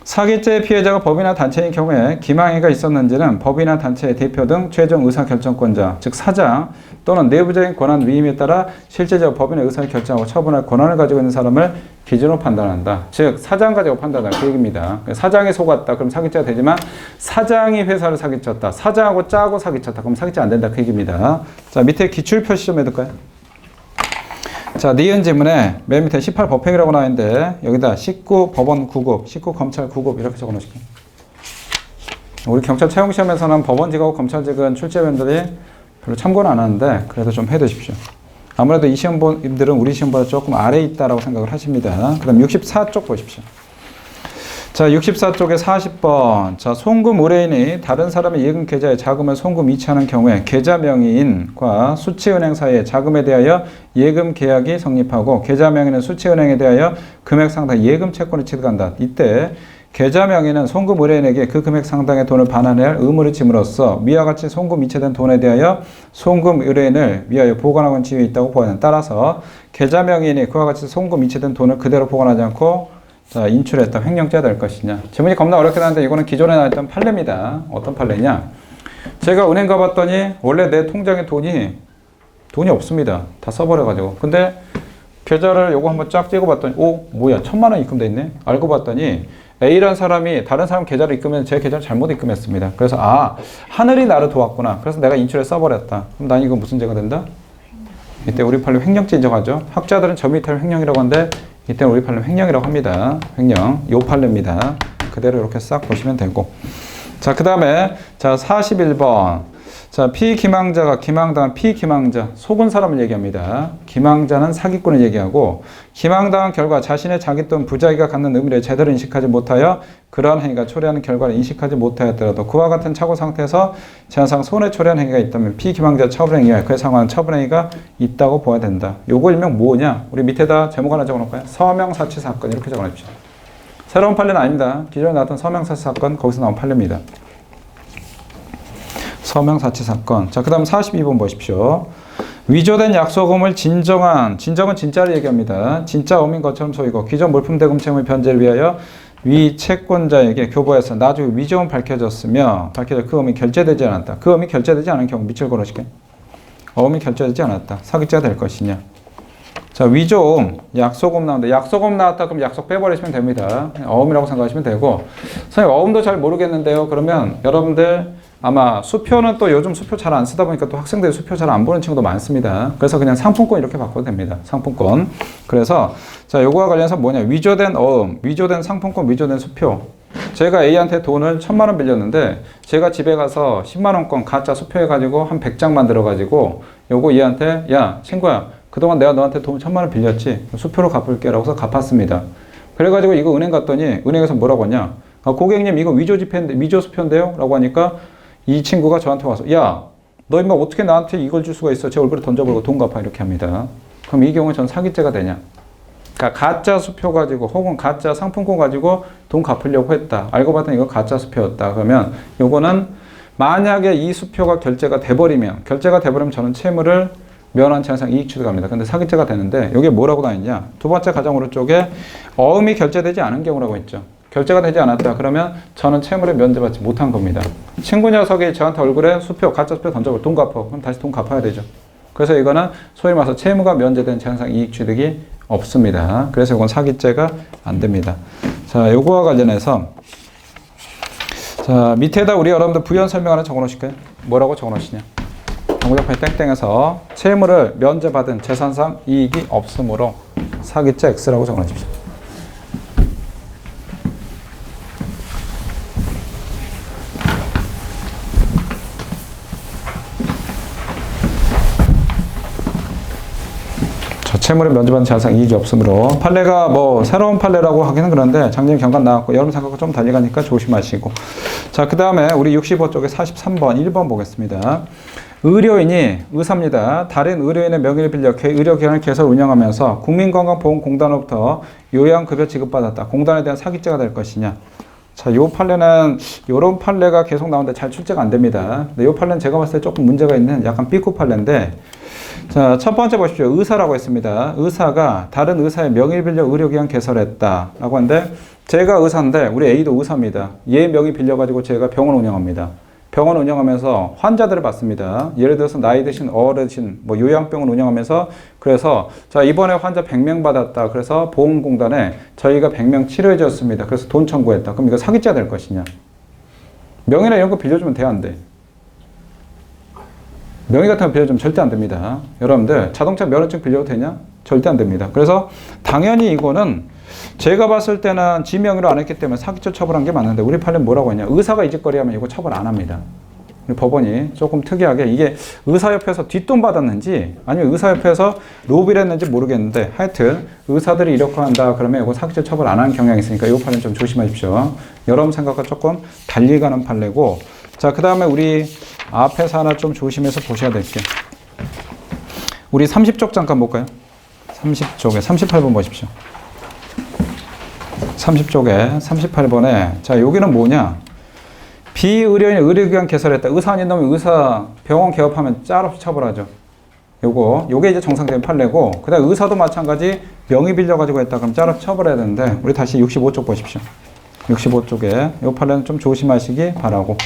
Speaker 1: 사기죄 피해자가 법이나 단체인 경우에 기망행위가 있었는지는 법이나 단체의 대표 등 최종 의사결정권자, 즉 사장 또는 내부적인 권한 위임에 따라 실제적 법인의 의사를 결정하고 처분할 권한을 가지고 있는 사람을 기준으로 판단한다. 즉 사장 가지고 판단한다. 그 얘기입니다. 사장이 속았다. 그럼 사기죄가 되지만 사장이 회사를 사기쳤다. 사장하고 짜고 사기쳤다. 그럼 사기죄 안 된다. 그 얘기입니다. 자, 밑에 기출 표시 좀 해둘까요? 자, 니은 지문에 맨 밑에 18 법행이라고 나와 있는데 여기다 19 법원 9급, 19 검찰 9급 이렇게 적어 놓으실게요. 우리 경찰 채용시험에서는 법원직하고 검찰직은 출제위원들이 별로 참고는 안 하는데 그래도 좀 해두십시오. 아무래도 이 시험들은 우리 시험보다 조금 아래에 있다라고 생각을 하십니다. 그 다음 64쪽 보십시오. 자, 64쪽에 40번. 자, 송금 의뢰인이 다른 사람의 예금 계좌에 자금을 송금 이체하는 경우에 계좌 명의인과 수취은행 사이에 자금에 대하여 예금 계약이 성립하고 계좌 명의는 수취은행에 대하여 금액 상당 예금 채권을 취득한다. 이때 계좌 명의는 송금 의뢰인에게 그 금액 상당의 돈을 반환해야 할 의무를 짐으로써 위와 같이 송금 이체된 돈에 대하여 송금 의뢰인을 위하여 보관하고는 지위에 있다고 보아야 따라서 계좌 명의인이 그와 같이 송금 이체된 돈을 그대로 보관하지 않고 자, 인출했다. 횡령죄가 될 것이냐. 제문이 겁나 어렵긴 한데 이거는 기존에 나왔던 판례입니다. 어떤 판례냐. 제가 은행 가봤더니 원래 내 통장에 돈이 없습니다. 다 써버려가지고. 근데 계좌를 요거 한번 쫙 찍어봤더니 뭐야 1,000만 원 입금돼 있네. 알고 봤더니 A라는 사람이 다른 사람 계좌를 입금해서 제 계좌를 잘못 입금했습니다. 그래서 하늘이 나를 도왔구나. 그래서 내가 인출해 써버렸다. 그럼 난 이거 무슨 죄가 된다? 이때 우리 판례 횡령죄 인정하죠. 학자들은 점이탈 횡령이라고 하는데 이때 우리 판례 횡령이라고 합니다. 횡령. 요 판례입니다. 그대로 이렇게 싹 보시면 되고. 자, 그 다음에, 자, 41번. 자, 피기망자가 기망당한 피기망자, 속은 사람을 얘기합니다. 기망자는 사기꾼을 얘기하고, 기망당한 결과 자신의 자기 또는 부자기가 갖는 의미를 제대로 인식하지 못하여 그러한 행위가 초래하는 결과를 인식하지 못하였더라도 그와 같은 착오 상태에서 제한상 손해 초래한 행위가 있다면 피기망자 처분행위와 그에 상관한 처분행위가 있다고 보아야 된다. 요거 일명 뭐냐? 우리 밑에다 제목 하나 적어놓을까요? 서명사치 사건 이렇게 적어놓으십시오. 새로운 판례는 아닙니다. 기존에 나왔던 서명사치 사건 거기서 나온 판례입니다. 서명사치 사건. 자, 그 다음 42번 보십시오. 위조된 약소금을 진정은 진짜를 얘기합니다. 진짜 어민 것처럼 소이고 기존 물품 대금 채무의 변제를 위하여 위 채권자에게 교부해서 나중에 위조금 밝혀져 그 어음이 결제되지 않았다. 그 어음이 결제되지 않은 경우 밑줄 걸으실게요. 어음이 결제되지 않았다. 사기죄가 될 것이냐. 자, 위조금, 약소금 나오는데 약소금 나왔다 그럼 약속 빼버리시면 됩니다. 어음이라고 생각하시면 되고 선생님 어음도 잘 모르겠는데요. 그러면 여러분들 아마 수표는 또 요즘 수표 잘 안 쓰다 보니까 또 학생들이 수표 잘 안 보는 친구도 많습니다. 그래서 그냥 상품권 이렇게 바꿔도 됩니다. 상품권. 그래서 자, 요거와 관련해서 뭐냐. 위조된 어음, 위조된 상품권, 위조된 수표. 제가 A한테 돈을 1,000만 원 빌렸는데 제가 집에 가서 10만 원권 가짜 수표해가지고 한 100장 만들어가지고 요거 얘한테 야 친구야 그동안 내가 너한테 돈 1,000만 원 빌렸지. 수표로 갚을게 라고 해서 갚았습니다. 그래가지고 이거 은행 갔더니 은행에서 뭐라고 하냐. 고객님 이거 위조 수표인데요? 라고 하니까 이 친구가 저한테 와서 야, 너 임마 어떻게 나한테 이걸 줄 수가 있어? 제 얼굴에 던져버리고 돈 갚아 이렇게 합니다. 그럼 이 경우에 전 사기죄가 되냐? 그러니까 가짜 수표 가지고 혹은 가짜 상품권 가지고 돈 갚으려고 했다. 알고 봤더니 이거 가짜 수표였다. 그러면 요거는 만약에 이 수표가 결제가 돼버리면 저는 채무를 면한 채상 이익 취득합니다. 근데 사기죄가 되는데 이게 뭐라고 나있냐? 두 번째 가장 오른쪽에 어음이 결제되지 않은 경우라고 했죠. 결제가 되지 않았다. 그러면 저는 채무를 면제받지 못한 겁니다. 친구 녀석이 저한테 얼굴에 수표, 가짜 수표 던져버려 돈 갚아. 그럼 다시 돈 갚아야 되죠. 그래서 이거는 소위 말해서 채무가 면제된 채상 이익 취득이 없습니다. 그래서 이건 사기죄가 안 됩니다. 자, 요거와 관련해서 자, 밑에다 우리 여러분들 부연 설명 하나 적어 놓으실까요? 뭐라고 적어 놓으시냐? 정보적파이 땡땡에서 채무를 면제받은 재산상 이익이 없으므로 사기죄 X라고 적어 놓으십시오. 채무를 면제받은 재산상 이익이 없으므로 판례가 뭐 새로운 판례라고 하기는 그런데 작년 경관 나왔고 여러분 생각과 좀 달리 가니까 조심하시고 자, 그 다음에 우리 65쪽에 43번 1번 보겠습니다. 의료인이 의사입니다. 다른 의료인의 명의를 빌려 의료기관을 개설 운영하면서 국민건강보험공단으로부터 요양급여 지급받았다. 공단에 대한 사기죄가 될 것이냐. 자, 요 판례는 요런 판례가 계속 나오는데 잘 출제가 안 됩니다. 근데 요 판례는 제가 봤을 때 조금 문제가 있는 약간 삐꾸 판례인데 자, 첫 번째 보십시오. 의사라고 했습니다. 의사가 다른 의사의 명의를 빌려 의료기관 개설했다 라고 하는데 제가 의사인데 우리 A도 의사입니다. 얘 명의 빌려가지고 제가 병원 운영합니다. 병원 운영하면서 환자들을 받습니다. 예를 들어서 나이 드신 어르신, 뭐 요양병원 운영하면서 그래서 자, 이번에 환자 100명 받았다. 그래서 보험공단에 저희가 100명 치료해 줬습니다. 그래서 돈 청구했다. 그럼 이거 사기죄가 될 것이냐? 명의나 이런 거 빌려주면 돼, 안 돼? 명의 같은 거 빌려주면 절대 안 됩니다. 여러분들 자동차 면허증 빌려도 되냐? 절대 안 됩니다. 그래서 당연히 이거는 제가 봤을 때는 지 명의로 안 했기 때문에 사기죄 처벌한 게 맞는데 우리 판례는 뭐라고 했냐? 의사가 이 짓거리 하면 이거 처벌 안 합니다. 법원이 조금 특이하게 이게 의사협회에서 뒷돈 받았는지 아니면 의사협회에서 로비를 했는지 모르겠는데 하여튼 의사들이 이렇게 한다 그러면 이거 사기죄 처벌 안 하는 경향이 있으니까 이 판례는 좀 조심하십시오. 여러분 생각과 조금 달리 가는 판례고 자, 그 다음에 우리 앞에서 하나 좀 조심해서 보셔야 될 게 우리 30쪽 잠깐 볼까요? 30쪽에 38번 보십시오. 30쪽에 38번에 자, 여기는 뭐냐? 비의료인 의료기관 개설했다. 의사 아닌 놈이 의사 병원 개업하면 짤없이 처벌하죠. 요게 이제 정상적인 판례고 그 다음에 의사도 마찬가지 명의 빌려가지고 했다. 그럼 짤없이 처벌해야 되는데 우리 다시 65쪽 보십시오. 65쪽에 요 판례는 좀 조심하시기 바라고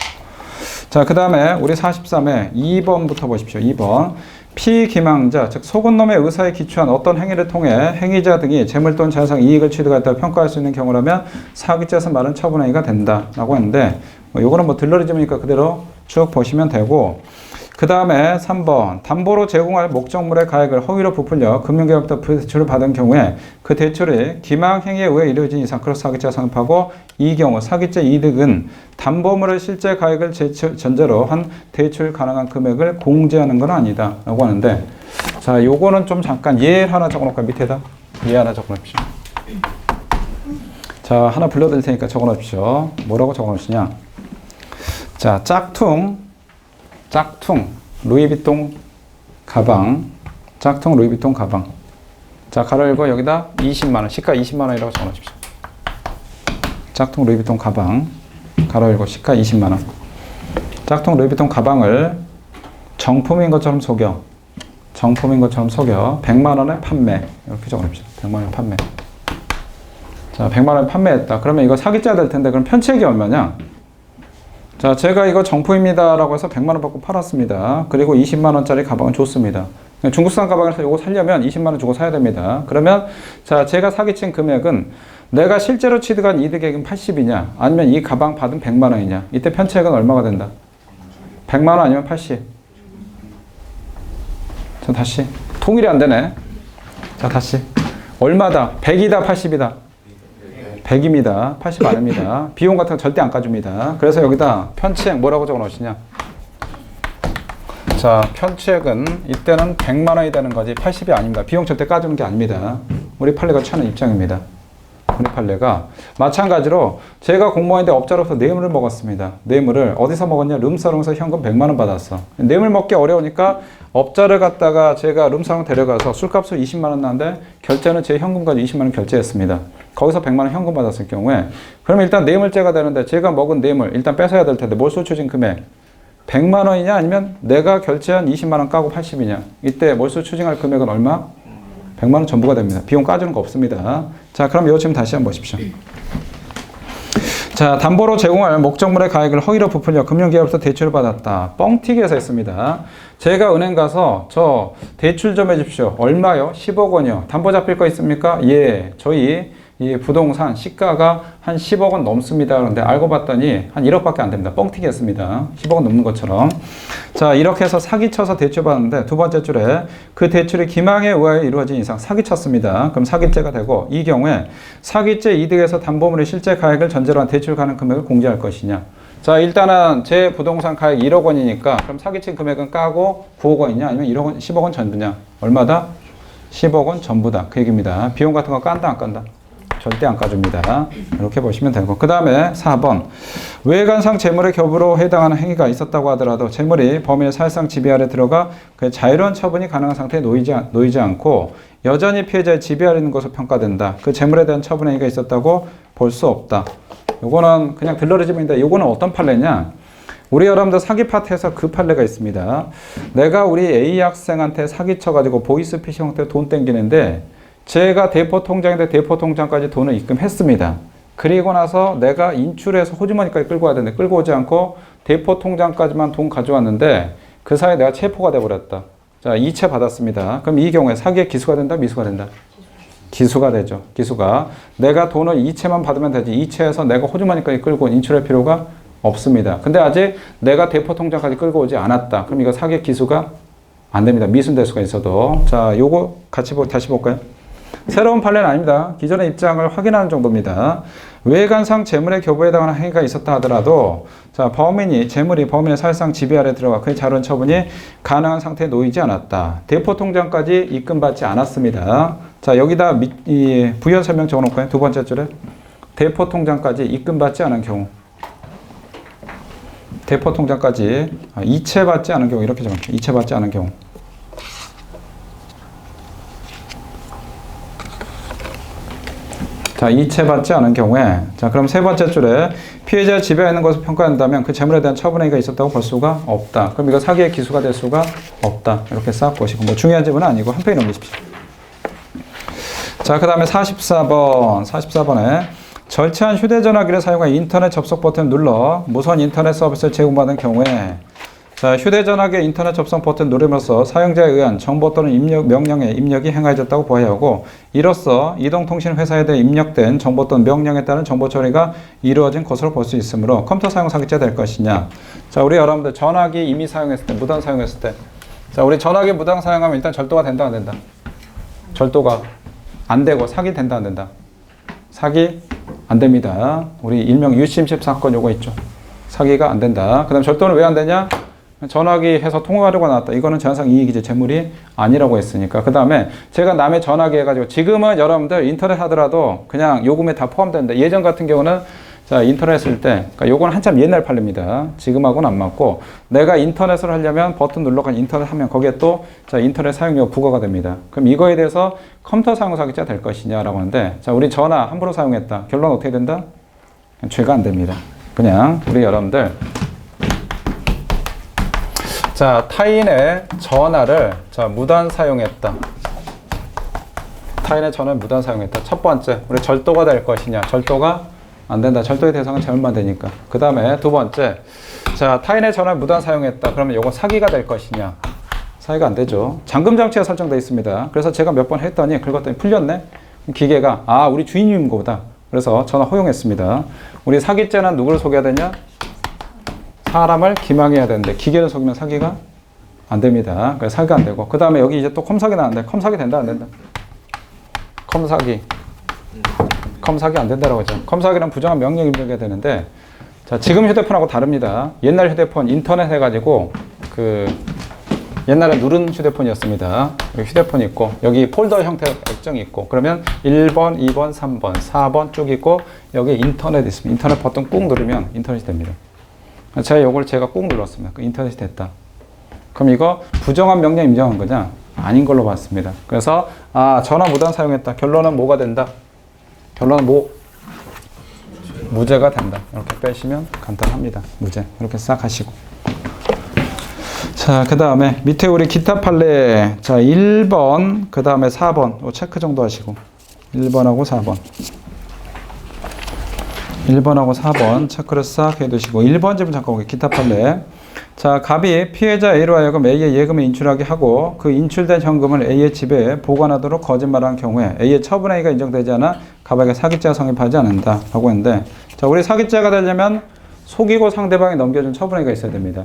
Speaker 1: 자, 그 다음에 우리 43회 2번부터 보십시오. 2번. 피기망자, 즉 속은 놈의 의사에 기초한 어떤 행위를 통해 행위자 등이 재물 또는 재산상 이익을 취득했다고 평가할 수 있는 경우라면 사기죄에서 말은 처분행위가 된다라고 했는데 요거는 뭐 들러리즘이니까 그대로 쭉 보시면 되고 그 다음에 3번 담보로 제공할 목적물의 가액을 허위로 부풀려 금융기관부터 대출을 받은 경우에 그 대출이 기망행위에 의해 이루어진 이상 그래서 사기죄가 성립하고 이 경우 사기죄 이득은 담보물의 실제 가액을 전제로 한 대출 가능한 금액을 공제하는 건 아니다 라고 하는데 자, 요거는 좀 잠깐 예 하나 적어놓을까요? 밑에다 예 하나 적어놓으십시오. 자, 하나 불러드릴 테니까 적어놓으십시오. 뭐라고 적어놓으시냐? 자, 짝퉁 루이비통 가방 짝퉁 루이비통 가방 자, 가로 열고 여기다 20만원 시가 20만원이라고 적어놓으십시오. 짝퉁 루이비통 가방 가로 열고 시가 20만원 짝퉁 루이비통 가방을 정품인 것처럼 속여 100만원에 판매 이렇게 적어놓으십시오. 100만원 판매 자, 100만원 판매했다. 그러면 이거 사기죄가 될 텐데 그럼 편취액이 얼마냐? 자, 제가 이거 정품입니다 라고 해서 100만원 받고 팔았습니다. 그리고 20만원짜리 가방을 줬습니다. 중국산 가방에서 이거 살려면 20만원 주고 사야 됩니다. 그러면 자, 제가 사기친 금액은 내가 실제로 취득한 이득액은 80이냐 아니면 이 가방 받은 100만원이냐 이때 편취액은 얼마가 된다? 100만원 아니면 80. 자, 다시 통일이 안 되네. 자, 다시 얼마다? 100이다 80이다? 100입니다. 80 아닙니다. 비용 같은 거 절대 안 까줍니다. 그래서 여기다 편취액 뭐라고 적어 놓으시냐? 자, 편취액은 이때는 100만 원이 되는 거지 80이 아닙니다. 비용 절대 까주는 게 아닙니다. 우리 판례가 취하는 입장입니다. 우리 판례가 마찬가지로 제가 공무원인데 업자로서 뇌물을 먹었습니다. 뇌물을 어디서 먹었냐? 룸사롱에서 현금 100만 원 받았어. 뇌물 먹기 어려우니까 업자를 갖다가 제가 룸사롱 데려가서 술값을 20만 원 나는데 결제는 제 현금까지 20만 원 결제했습니다. 거기서 100만 원 현금 받았을 경우에 그러면 일단 뇌물죄가 되는데 제가 먹은 뇌물 일단 뺏어야 될 텐데 몰수 추징 금액 100만 원이냐 아니면 내가 결제한 20만 원 까고 80이냐. 이때 몰수 추징할 금액은 얼마? 100만 원 전부가 됩니다. 비용 까주는 거 없습니다. 자, 그럼 이거 지금 다시 한번 보십시오. 자, 담보로 제공할 목적물의 가액을 허위로 부풀려 금융기업에서 대출을 받았다. 뻥튀기해서 했습니다. 제가 은행 가서 저 대출 좀 해주십시오. 얼마요? 10억 원이요. 담보 잡힐 거 있습니까? 예, 저희 이 부동산 시가가 한 10억 원 넘습니다. 그런데 알고 봤더니 한 1억밖에 안 됩니다. 뻥튀기 했습니다. 10억 원 넘는 것처럼. 자, 이렇게 해서 사기쳐서 대출 받았는데 두 번째 줄에 그 대출이 기망에 의하여 이루어진 이상 사기쳤습니다. 그럼 사기죄가 되고 이 경우에 사기죄 이득에서 담보물의 실제 가액을 전제로 한 대출 가능 금액을 공개할 것이냐. 자, 일단은 제 부동산 가액 1억 원이니까 그럼 사기친 금액은 까고 9억 원이냐 아니면 1억 원, 10억 원 전부냐. 얼마다? 10억 원 전부다. 그 얘기입니다. 비용 같은 거 깐다 안 깐다? 절대 안 까줍니다. 이렇게 보시면 되고 그 다음에 4번 외관상 재물의 겹으로 해당하는 행위가 있었다고 하더라도 재물이 범인의 사실상 지배 아래 들어가 그 자유로운 처분이 가능한 상태에 놓이지 않고 여전히 피해자의 지배 아래 있는 것으로 평가된다. 그 재물에 대한 처분 행위가 있었다고 볼 수 없다. 요거는 그냥 들러리즘인데 요거는 어떤 판례냐. 우리 여러분들 사기 파트에서 그 판례가 있습니다. 내가 우리 A 학생한테 사기쳐가지고 보이스피싱 형태로 돈 땡기는데 제가 대포 통장인데 대포 통장까지 돈을 입금했습니다. 그리고 나서 내가 인출해서 호주머니까지 끌고 와야 되는데 끌고 오지 않고 대포 통장까지만 돈 가져왔는데 그 사이에 내가 체포가 돼버렸다. 자, 이체 받았습니다. 그럼 이 경우에 사기의 기수가 된다? 미수가 된다? 기수가 되죠. 기수가. 내가 돈을 이체만 받으면 되지 이체해서 내가 호주머니까지 끌고 인출할 필요가 없습니다. 근데 아직 내가 대포 통장까지 끌고 오지 않았다. 그럼 이거 사기의 기수가 안 됩니다. 미수될 수가 있어도. 자, 요거 같이 다시 볼까요? 새로운 판례는 아닙니다. 기존의 입장을 확인하는 정도입니다. 외관상 재물의 교부에 해당하는 행위가 있었다 하더라도 자, 재물이 범인의 사실상 지배 아래 들어가 그의 자료는 처분이 가능한 상태에 놓이지 않았다. 대포 통장까지 입금받지 않았습니다. 자, 여기다 이 부연 설명 적어놓을까요? 두 번째 줄에 대포 통장까지 입금받지 않은 경우 대포 통장까지 이체받지 않은 경우 이렇게 적어놓을게요. 이체받지 않은 경우 자, 이체받지 않은 경우에 자, 그럼 세 번째 줄에 피해자의 지배가 있는 것을 평가한다면 그 재물에 대한 처분행위가 있었다고 볼 수가 없다. 그럼 이거 사기의 기수가 될 수가 없다. 이렇게 싹 보시고 뭐 중요한 질문은 아니고 한 페이지 넘기십시오. 자, 그 다음에 44번에 절차한 휴대전화기를 사용해 인터넷 접속 버튼을 눌러 무선 인터넷 서비스를 제공받은 경우에 자, 휴대전화기 인터넷 접속 버튼 누르면서 사용자에 의한 정보 또는 명령의 입력이 행해졌다고 보아야 하고 이로써 이동통신회사에 대해 입력된 정보 또는 명령에 따른 정보 처리가 이루어진 것으로 볼 수 있으므로 컴퓨터 사용 사기죄 될 것이냐. 자, 우리 여러분들 전화기 이미 사용했을 때, 무단 사용했을 때 자, 우리 전화기 무단 사용하면 일단 절도가 된다 안 된다? 절도가 안 되고 사기 된다 안 된다? 사기 안 됩니다. 우리 일명 유심칩 사건 요거 있죠. 사기가 안 된다. 그 다음 절도는 왜 안 되냐? 전화기 해서 통화하려고 나왔다. 이거는 전상 이익이지 재물이 아니라고 했으니까. 그 다음에 제가 남의 전화기 해가지고 지금은 여러분들 인터넷 하더라도 그냥 요금에 다 포함되는데 예전 같은 경우는 자, 인터넷 쓸 때 그러니까 요건 한참 옛날 판례입니다. 지금하고는 안 맞고 내가 인터넷을 하려면 버튼 눌러가 인터넷 하면 거기에 또 자, 인터넷 사용료 부과가 됩니다. 그럼 이거에 대해서 컴퓨터 사용 사기죄 될 것이냐라고 하는데 자, 우리 전화 함부로 사용했다. 결론 어떻게 된다? 죄가 안 됩니다. 그냥 우리 여러분들 자, 타인의 전화를 자, 무단 사용했다. 타인의 전화를 무단 사용했다. 첫 번째, 우리 절도가 될 것이냐? 절도가 안 된다. 절도의 대상은 재물만 되니까. 그 다음에 두 번째, 자, 타인의 전화를 무단 사용했다. 그러면 이거 사기가 될 것이냐? 사기가 안 되죠. 잠금 장치가 설정되어 있습니다. 그래서 제가 몇 번 했더니 긁었더니 풀렸네. 기계가 아, 우리 주인님 거보다. 그래서 전화 허용했습니다. 우리 사기죄는 누구를 속여야 되냐? 사람을 기망해야 되는데 기계를 속이면 사기가 안 됩니다. 그래서 사기가 안 되고 그 다음에 여기 이제 또 컴사기 나왔는데 컴사기 된다 안 된다? 컴사기 안 된다라고 했죠. 컴사기는 부정한 명령 입력해야 되는데 자, 지금 휴대폰하고 다릅니다. 옛날 휴대폰 인터넷 해가지고 그 옛날에 누른 휴대폰이었습니다. 여기 휴대폰이 있고 여기 폴더 형태의 액정이 있고 그러면 1번, 2번, 3번, 4번 쭉 있고 여기 인터넷 있습니다. 인터넷 버튼 꾹 누르면 인터넷이 됩니다. 제가 꾹 눌렀습니다. 그 인터넷이 됐다. 그럼 이거 부정한 명령 인정한 거냐? 아닌 걸로 봤습니다. 그래서 전화 무단 사용했다. 결론은 뭐가 된다? 결론은 무죄가 된다. 이렇게 빼시면 간단합니다. 무죄. 이렇게 싹 하시고. 자, 그 다음에 밑에 우리 기타 판례. 자, 1번, 그 다음에 4번. 체크 정도 하시고. 1번하고 4번. 1번하고 4번 체크를 싹 해두시고 1번 집은 잠깐 볼게요. 기타 판례. 자, 갑이 피해자 A로 하여금 A의 예금을 인출하게 하고 그 인출된 현금을 A의 집에 보관하도록 거짓말한 경우에 A의 처분 행위가 인정되지 않아 갑에게 사기죄가 성립하지 않는다 라고 했는데, 자, 우리 사기죄가 되려면 속이고 상대방이 넘겨준 처분 행위가 있어야 됩니다.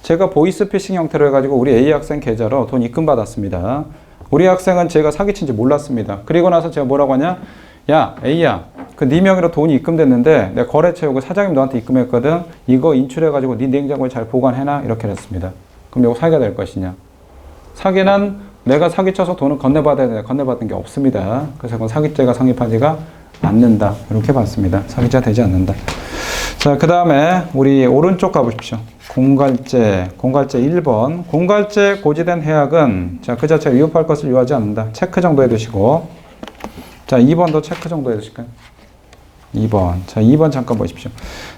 Speaker 1: 제가 보이스피싱 형태로 해가지고 우리 A 학생 계좌로 돈 입금받았습니다. 우리 학생은 제가 사기친지 몰랐습니다. 그리고 나서 제가 뭐라고 하냐? 야, A야, 그 네 명의로 돈이 입금됐는데 내가 거래처 사장님 너한테 입금했거든. 이거 인출해가지고 네 냉장고에 잘 보관해놔. 이렇게 했습니다. 그럼 이거 사기가 될 것이냐? 사기는 내가 사기쳐서 돈을 건네받아야 되는데 건네받은 게 없습니다. 그래서 그건 사기죄가 성립하지가 않는다. 이렇게 봤습니다. 사기죄가 되지 않는다. 자, 그 다음에 우리 오른쪽 가보십시오. 공갈죄 1번. 공갈죄 고지된 해악은 자, 그 자체를 위협할 것을 요하지 않는다. 체크 정도 해두시고. 자, 2번도 체크 정도 해주실까요? 2번. 자, 2번 잠깐 보십시오.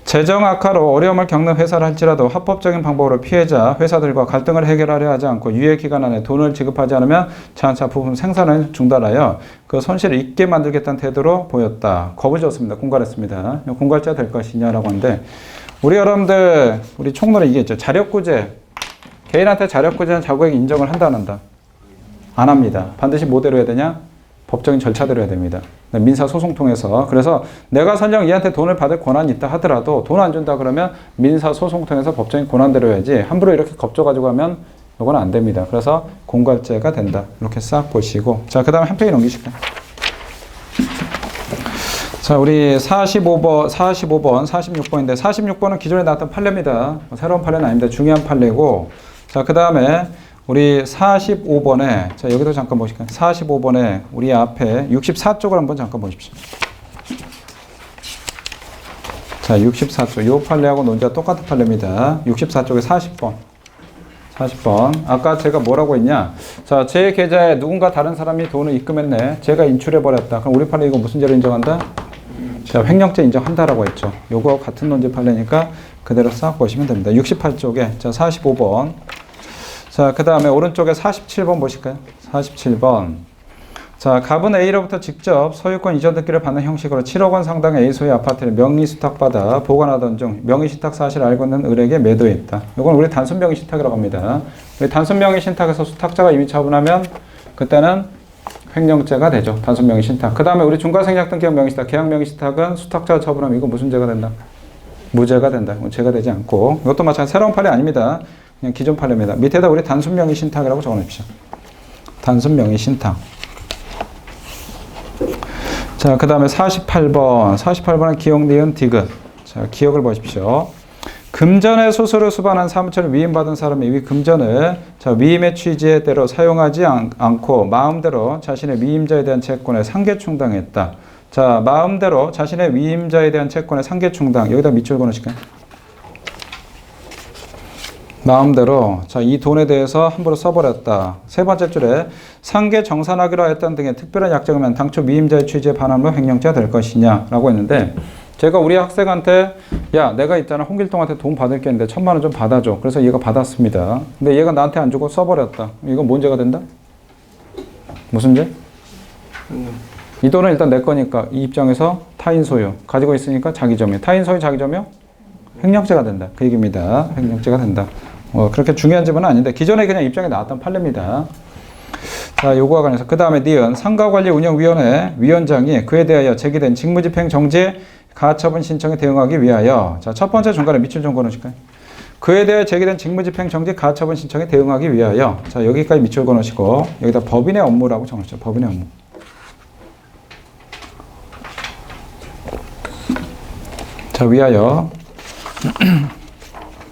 Speaker 1: 재정 악화로 어려움을 겪는 회사를 할지라도 합법적인 방법으로 피해자 회사들과 갈등을 해결하려 하지 않고 유예 기간 안에 돈을 지급하지 않으면 자동차 부품 생산을 중단하여 그 손실을 잇게 만들겠다는 태도로 보였다. 겁을 줬습니다. 공갈했습니다. 공갈죄가 될 것이냐라고 하는데, 우리 여러분들 우리 총론에 이게 있죠. 자력구제. 개인한테 자력구제는 자국에게 인정을 한다 안 한다? 안 합니다. 반드시 뭐대로 해야 되냐? 법적인 절차대로 해야 됩니다. 민사소송 통해서. 그래서 내가 설령 얘한테 돈을 받을 권한이 있다 하더라도 돈 안 준다 그러면 민사소송 통해서 법적인 권한대로 해야지 함부로 이렇게 겁줘가지고 하면 이건 안 됩니다. 그래서 공갈죄가 된다. 이렇게 싹 보시고. 자, 그 다음에 한 페이지 넘기실까요? 자, 우리 45번, 46번인데 46번은 기존에 나왔던 판례입니다. 새로운 판례는 아닙니다. 중요한 판례고. 자, 그 다음에 우리 45번에, 자, 여기도 잠깐 보실까요? 45번에 우리 앞에 64쪽을 한번 잠깐 보십시오. 자, 64쪽. 요 판례하고 논지가 똑같은 판례입니다. 64쪽에 40번. 아까 제가 뭐라고 했냐? 자, 제 계좌에 누군가 다른 사람이 돈을 입금했네. 제가 인출해버렸다. 그럼 우리 판례 이거 무슨 죄로 인정한다? 자, 횡령죄 인정한다라고 했죠. 요거 같은 논지 판례니까 그대로 싹 보시면 됩니다. 68쪽에, 자, 45번. 자, 그 다음에 오른쪽에 47번 보실까요? 47번. 자, 갑은 A로부터 직접 소유권 이전 등기를 받는 형식으로 7억 원 상당의 A 소유 아파트를 명의 수탁받아 보관하던 중 명의 신탁 사실을 알고 있는 을에게 매도했다. 이건 우리 단순 명의 신탁이라고 합니다. 우리 단순 명의 신탁에서 수탁자가 이미 처분하면 그때는 횡령죄가 되죠. 단순 명의 신탁. 그 다음에 우리 중과생략 등기형 명의 신탁, 계약 명의 신탁은 수탁자가 처분하면 이거 무슨 죄가 된다? 무죄가 된다. 이건 죄가 되지 않고. 이것도 마찬가지 새로운 판례 아닙니다. 그냥 기존 판례입니다. 밑에다 우리 단순 명의 신탁이라고 적어놓으십시오. 단순 명의 신탁. 자, 그 다음에 48번. 48번은 기억, 니은, 디귿. 자, 기억을 보십시오. 금전의 수수를 수반한 사무처를 위임받은 사람이 위 금전을 자, 위임의 취지에 대로 사용하지 않고 마음대로 자신의 위임자에 대한 채권에 상계 충당했다. 자, 마음대로 자신의 위임자에 대한 채권에 상계 충당. 여기다 밑줄 그어놓으실까요? 마음대로 자, 이 돈에 대해서 함부로 써버렸다. 세 번째 줄에 상계 정산하기로 했던 등의 특별한 약정이면 당초 위임자의 취지에 반함으로 횡령죄가 될 것이냐 라고 했는데, 제가 우리 학생한테 야, 내가 있잖아 홍길동한테 돈 받을 게 있는데 1,000만 원 좀 받아줘. 그래서 얘가 받았습니다. 근데 얘가 나한테 안 주고 써버렸다. 이건 뭔 죄가 된다? 무슨 죄? 이 돈은 일단 내 거니까 이 입장에서 타인 소유 가지고 있으니까 자기 점유. 타인 소유 자기 점유? 횡령죄가 된다. 그 얘기입니다. 횡령죄가 된다. 그렇게 중요한 점은 아닌데 기존에 그냥 입장에 나왔던 판례입니다. 자, 요거와 관해서 그 다음에 니은 상가관리운영위원회 위원장이 그에 대하여 제기된 직무집행 정지 가처분 신청에 대응하기 위하여, 자, 첫 번째 중간에 밑줄 좀 그어놓으실까요? 그에 대해 제기된 직무집행 정지 가처분 신청에 대응하기 위하여, 자, 여기까지 밑줄 그어놓으시고 여기다 법인의 업무라고 적어놓으시죠. 법인의 업무. 자, 위하여.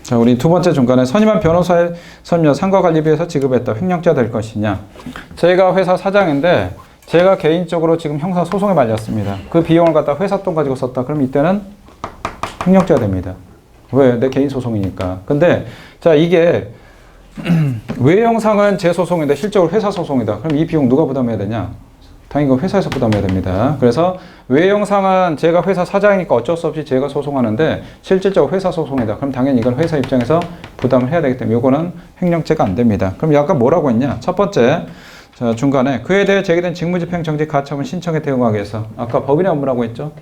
Speaker 1: 자, 우리 두 번째 중간에 선임한 변호사의 섬유 상가관리비에서 지급했다. 횡령죄가 될 것이냐. 제가 회사 사장인데 제가 개인적으로 지금 형사 소송에 말렸습니다. 그 비용을 갖다 회사 돈 가지고 썼다. 그럼 이때는 횡령죄가 됩니다. 왜? 내 개인 소송이니까. 근데 자 이게 외형상은 제 소송인데 실적으로 회사 소송이다. 그럼 이 비용 누가 부담해야 되냐? 당연히 그 회사에서 부담해야 됩니다. 그래서 외형상은 제가 회사 사장이니까 어쩔 수 없이 제가 소송하는데 실질적으로 회사 소송이다. 그럼 당연히 이건 회사 입장에서 부담을 해야 되기 때문에 이거는 횡령죄가 안 됩니다. 그럼 아까 뭐라고 했냐? 첫 번째, 자 중간에 그에 대해 제기된 직무집행 정지 가처분 신청에 대응하기 위해서 아까 법인의 업무라고 했죠?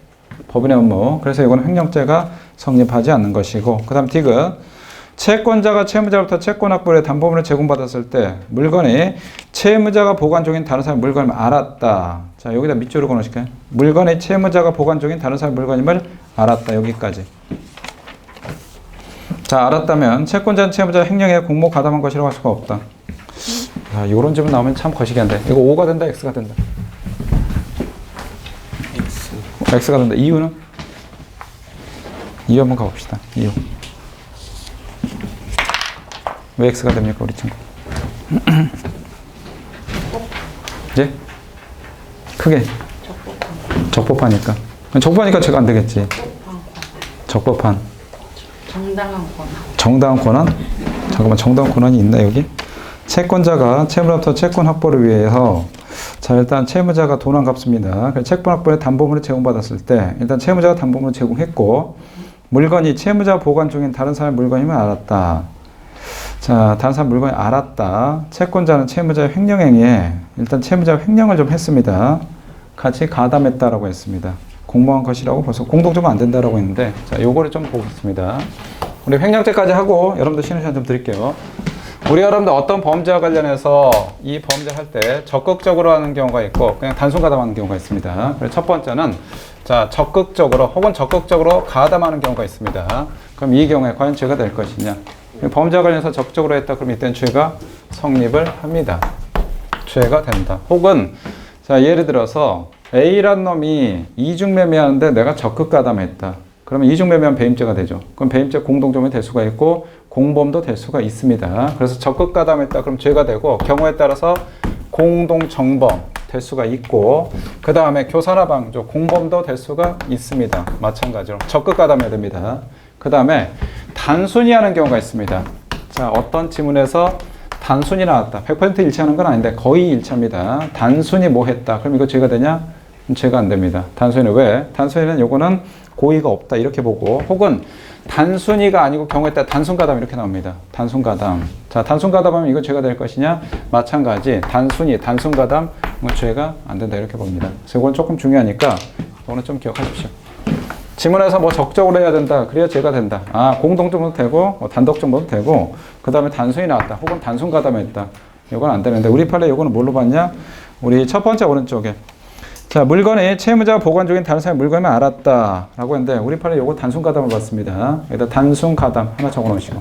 Speaker 1: 법인의 업무. 그래서 이거는 횡령죄가 성립하지 않는 것이고 그 다음 디귿 채권자가 채무자로부터 채권 확보에 담보물을 제공받았을 때 물건이 채무자가 보관 중인 다른 사람의 물건임을 알았다. 자 여기다 밑줄을 그어놓으실까요? 물건이 채무자가 보관 중인 다른 사람의 물건임을 알았다. 여기까지. 자 알았다면 채권자는 채무자가 횡령에 공모 가담한 것이라고 할 수가 없다. 자 이런 질문 나오면 참 거시기한데 이거 O가 된다 X가 된다. X가 된다. 이유는? 이유 한번 가봅시다. 이유. 왜 X가 됩니까, 우리 친구? 예? 크게. 적법하니까. 적법하니까 제가 안 되겠지. 적법한.
Speaker 3: 정당한 권한.
Speaker 1: 정당한 권한? 잠깐만, 정당한 권한이 있나, 여기? 채권자가 채무로부터 채권 확보를 위해서 자 일단 채무자가 돈 안 갚습니다. 그래서 채권 확보에 담보물을 제공받았을 때 일단 채무자가 담보물을 제공했고 물건이 채무자 보관 중인 다른 사람의 물건임을 알았다. 자 다른 사람 물건이 알았다. 채권자는 채무자의 횡령행위에 일단 채무자가 횡령을 좀 했습니다. 같이 가담했다라고 했습니다. 공모한 것이라고 벌써 공동적으로 안 된다라고 했는데 자 요거를 좀 보겠습니다. 우리 횡령죄까지 하고 여러분들 쉬는 시간 좀 드릴게요. 우리 여러분들 어떤 범죄와 관련해서 이 범죄 할 때 적극적으로 하는 경우가 있고 그냥 단순 가담하는 경우가 있습니다. 그래서 첫 번째는 자 적극적으로 혹은 적극적으로 가담하는 경우가 있습니다. 그럼 이 경우에 과연 죄가 될 것이냐? 범죄와 관련해서 적극적으로 했다. 그럼 이때는 죄가 성립을 합니다. 죄가 된다. 혹은 자 예를 들어서 A란 놈이 이중매매하는데 내가 적극 가담했다. 그러면 이중매매하면 배임죄가 되죠. 그럼 배임죄 공동점이 될 수가 있고 공범도 될 수가 있습니다. 그래서 적극 가담했다. 그럼 죄가 되고 경우에 따라서 공동정범 될 수가 있고 그 다음에 교사나 방조 공범도 될 수가 있습니다. 마찬가지로 적극 가담해야 됩니다. 그 다음에 단순히 하는 경우가 있습니다. 자 어떤 지문에서 단순히 나왔다. 100% 일치하는 건 아닌데 거의 일치합니다. 단순히 뭐 했다. 그럼 이거 죄가 되냐? 죄가 안 됩니다. 단순히는 왜? 단순히는 요거는 고의가 없다 이렇게 보고 혹은 단순히가 아니고 경우에 따라 단순가담 이렇게 나옵니다. 단순가담. 자 단순가담하면 이거 죄가 될 것이냐? 마찬가지 단순히 단순가담 뭐 죄가 안 된다 이렇게 봅니다. 그래서 이건 조금 중요하니까 이거는 좀 기억하십시오. 지문에서 뭐 적적으로 해야 된다. 그래야 죄가 된다. 아 공동정도 되고 단독정도도 되고 그 다음에 단순히 나왔다. 혹은 단순가담했다. 이건 안 되는데 우리 판례 이거는 뭘로 봤냐? 우리 첫 번째 오른쪽에 자 물건이 채무자가 보관 중인 다른 사람의 물건임을 알았다 라고 했는데 우리 판례 요거 단순가담을 봤습니다. 여기다 단순가담 하나 적어 놓으시고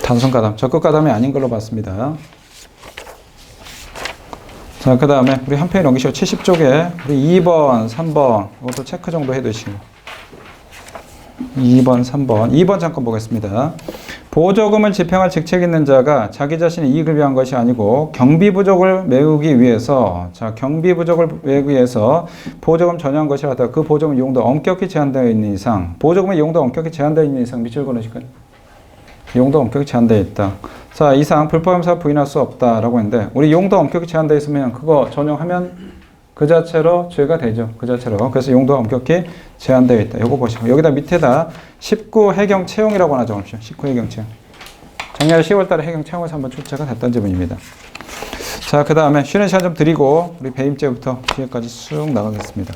Speaker 1: 단순가담 적극가담이 아닌 걸로 봤습니다. 자 그 다음에 우리 한 페이지 넘기시고 70쪽에 우리 2번 3번 이것도 체크 정도 해 두시고 2번 3번 2번 잠깐 보겠습니다. 보조금을 집행할 직책 있는 자가 자기 자신의 이익을 위한 것이 아니고 경비 부족을 메우기 위해서 자 경비 부족을 메우기 위해서 보조금 전용한 것이라도 그 보조금 이용도 엄격히 제한되어 있는 이상 보조금의 이용도 엄격히 제한되어 있는 이상 밑줄 그어주실까요? 이용도 엄격히 제한되어 있다. 자 이상 불법 행사 부인할 수 없다라고 했는데 우리 이용도 엄격히 제한되어 있으면 그거 전용하면 그 자체로 죄가 되죠. 그 자체로. 그래서 용도가 엄격히 제한되어 있다. 요거 보시고 여기다 밑에다 19 해경 채용이라고 하나 적어주십시오. 19 해경 채용. 작년 10월 달에 해경 채용에서 한번 출제가 됐던 지문입니다. 자, 그 다음에 쉬는 시간 좀 드리고 우리 배임죄부터 뒤에까지 쑥 나가겠습니다.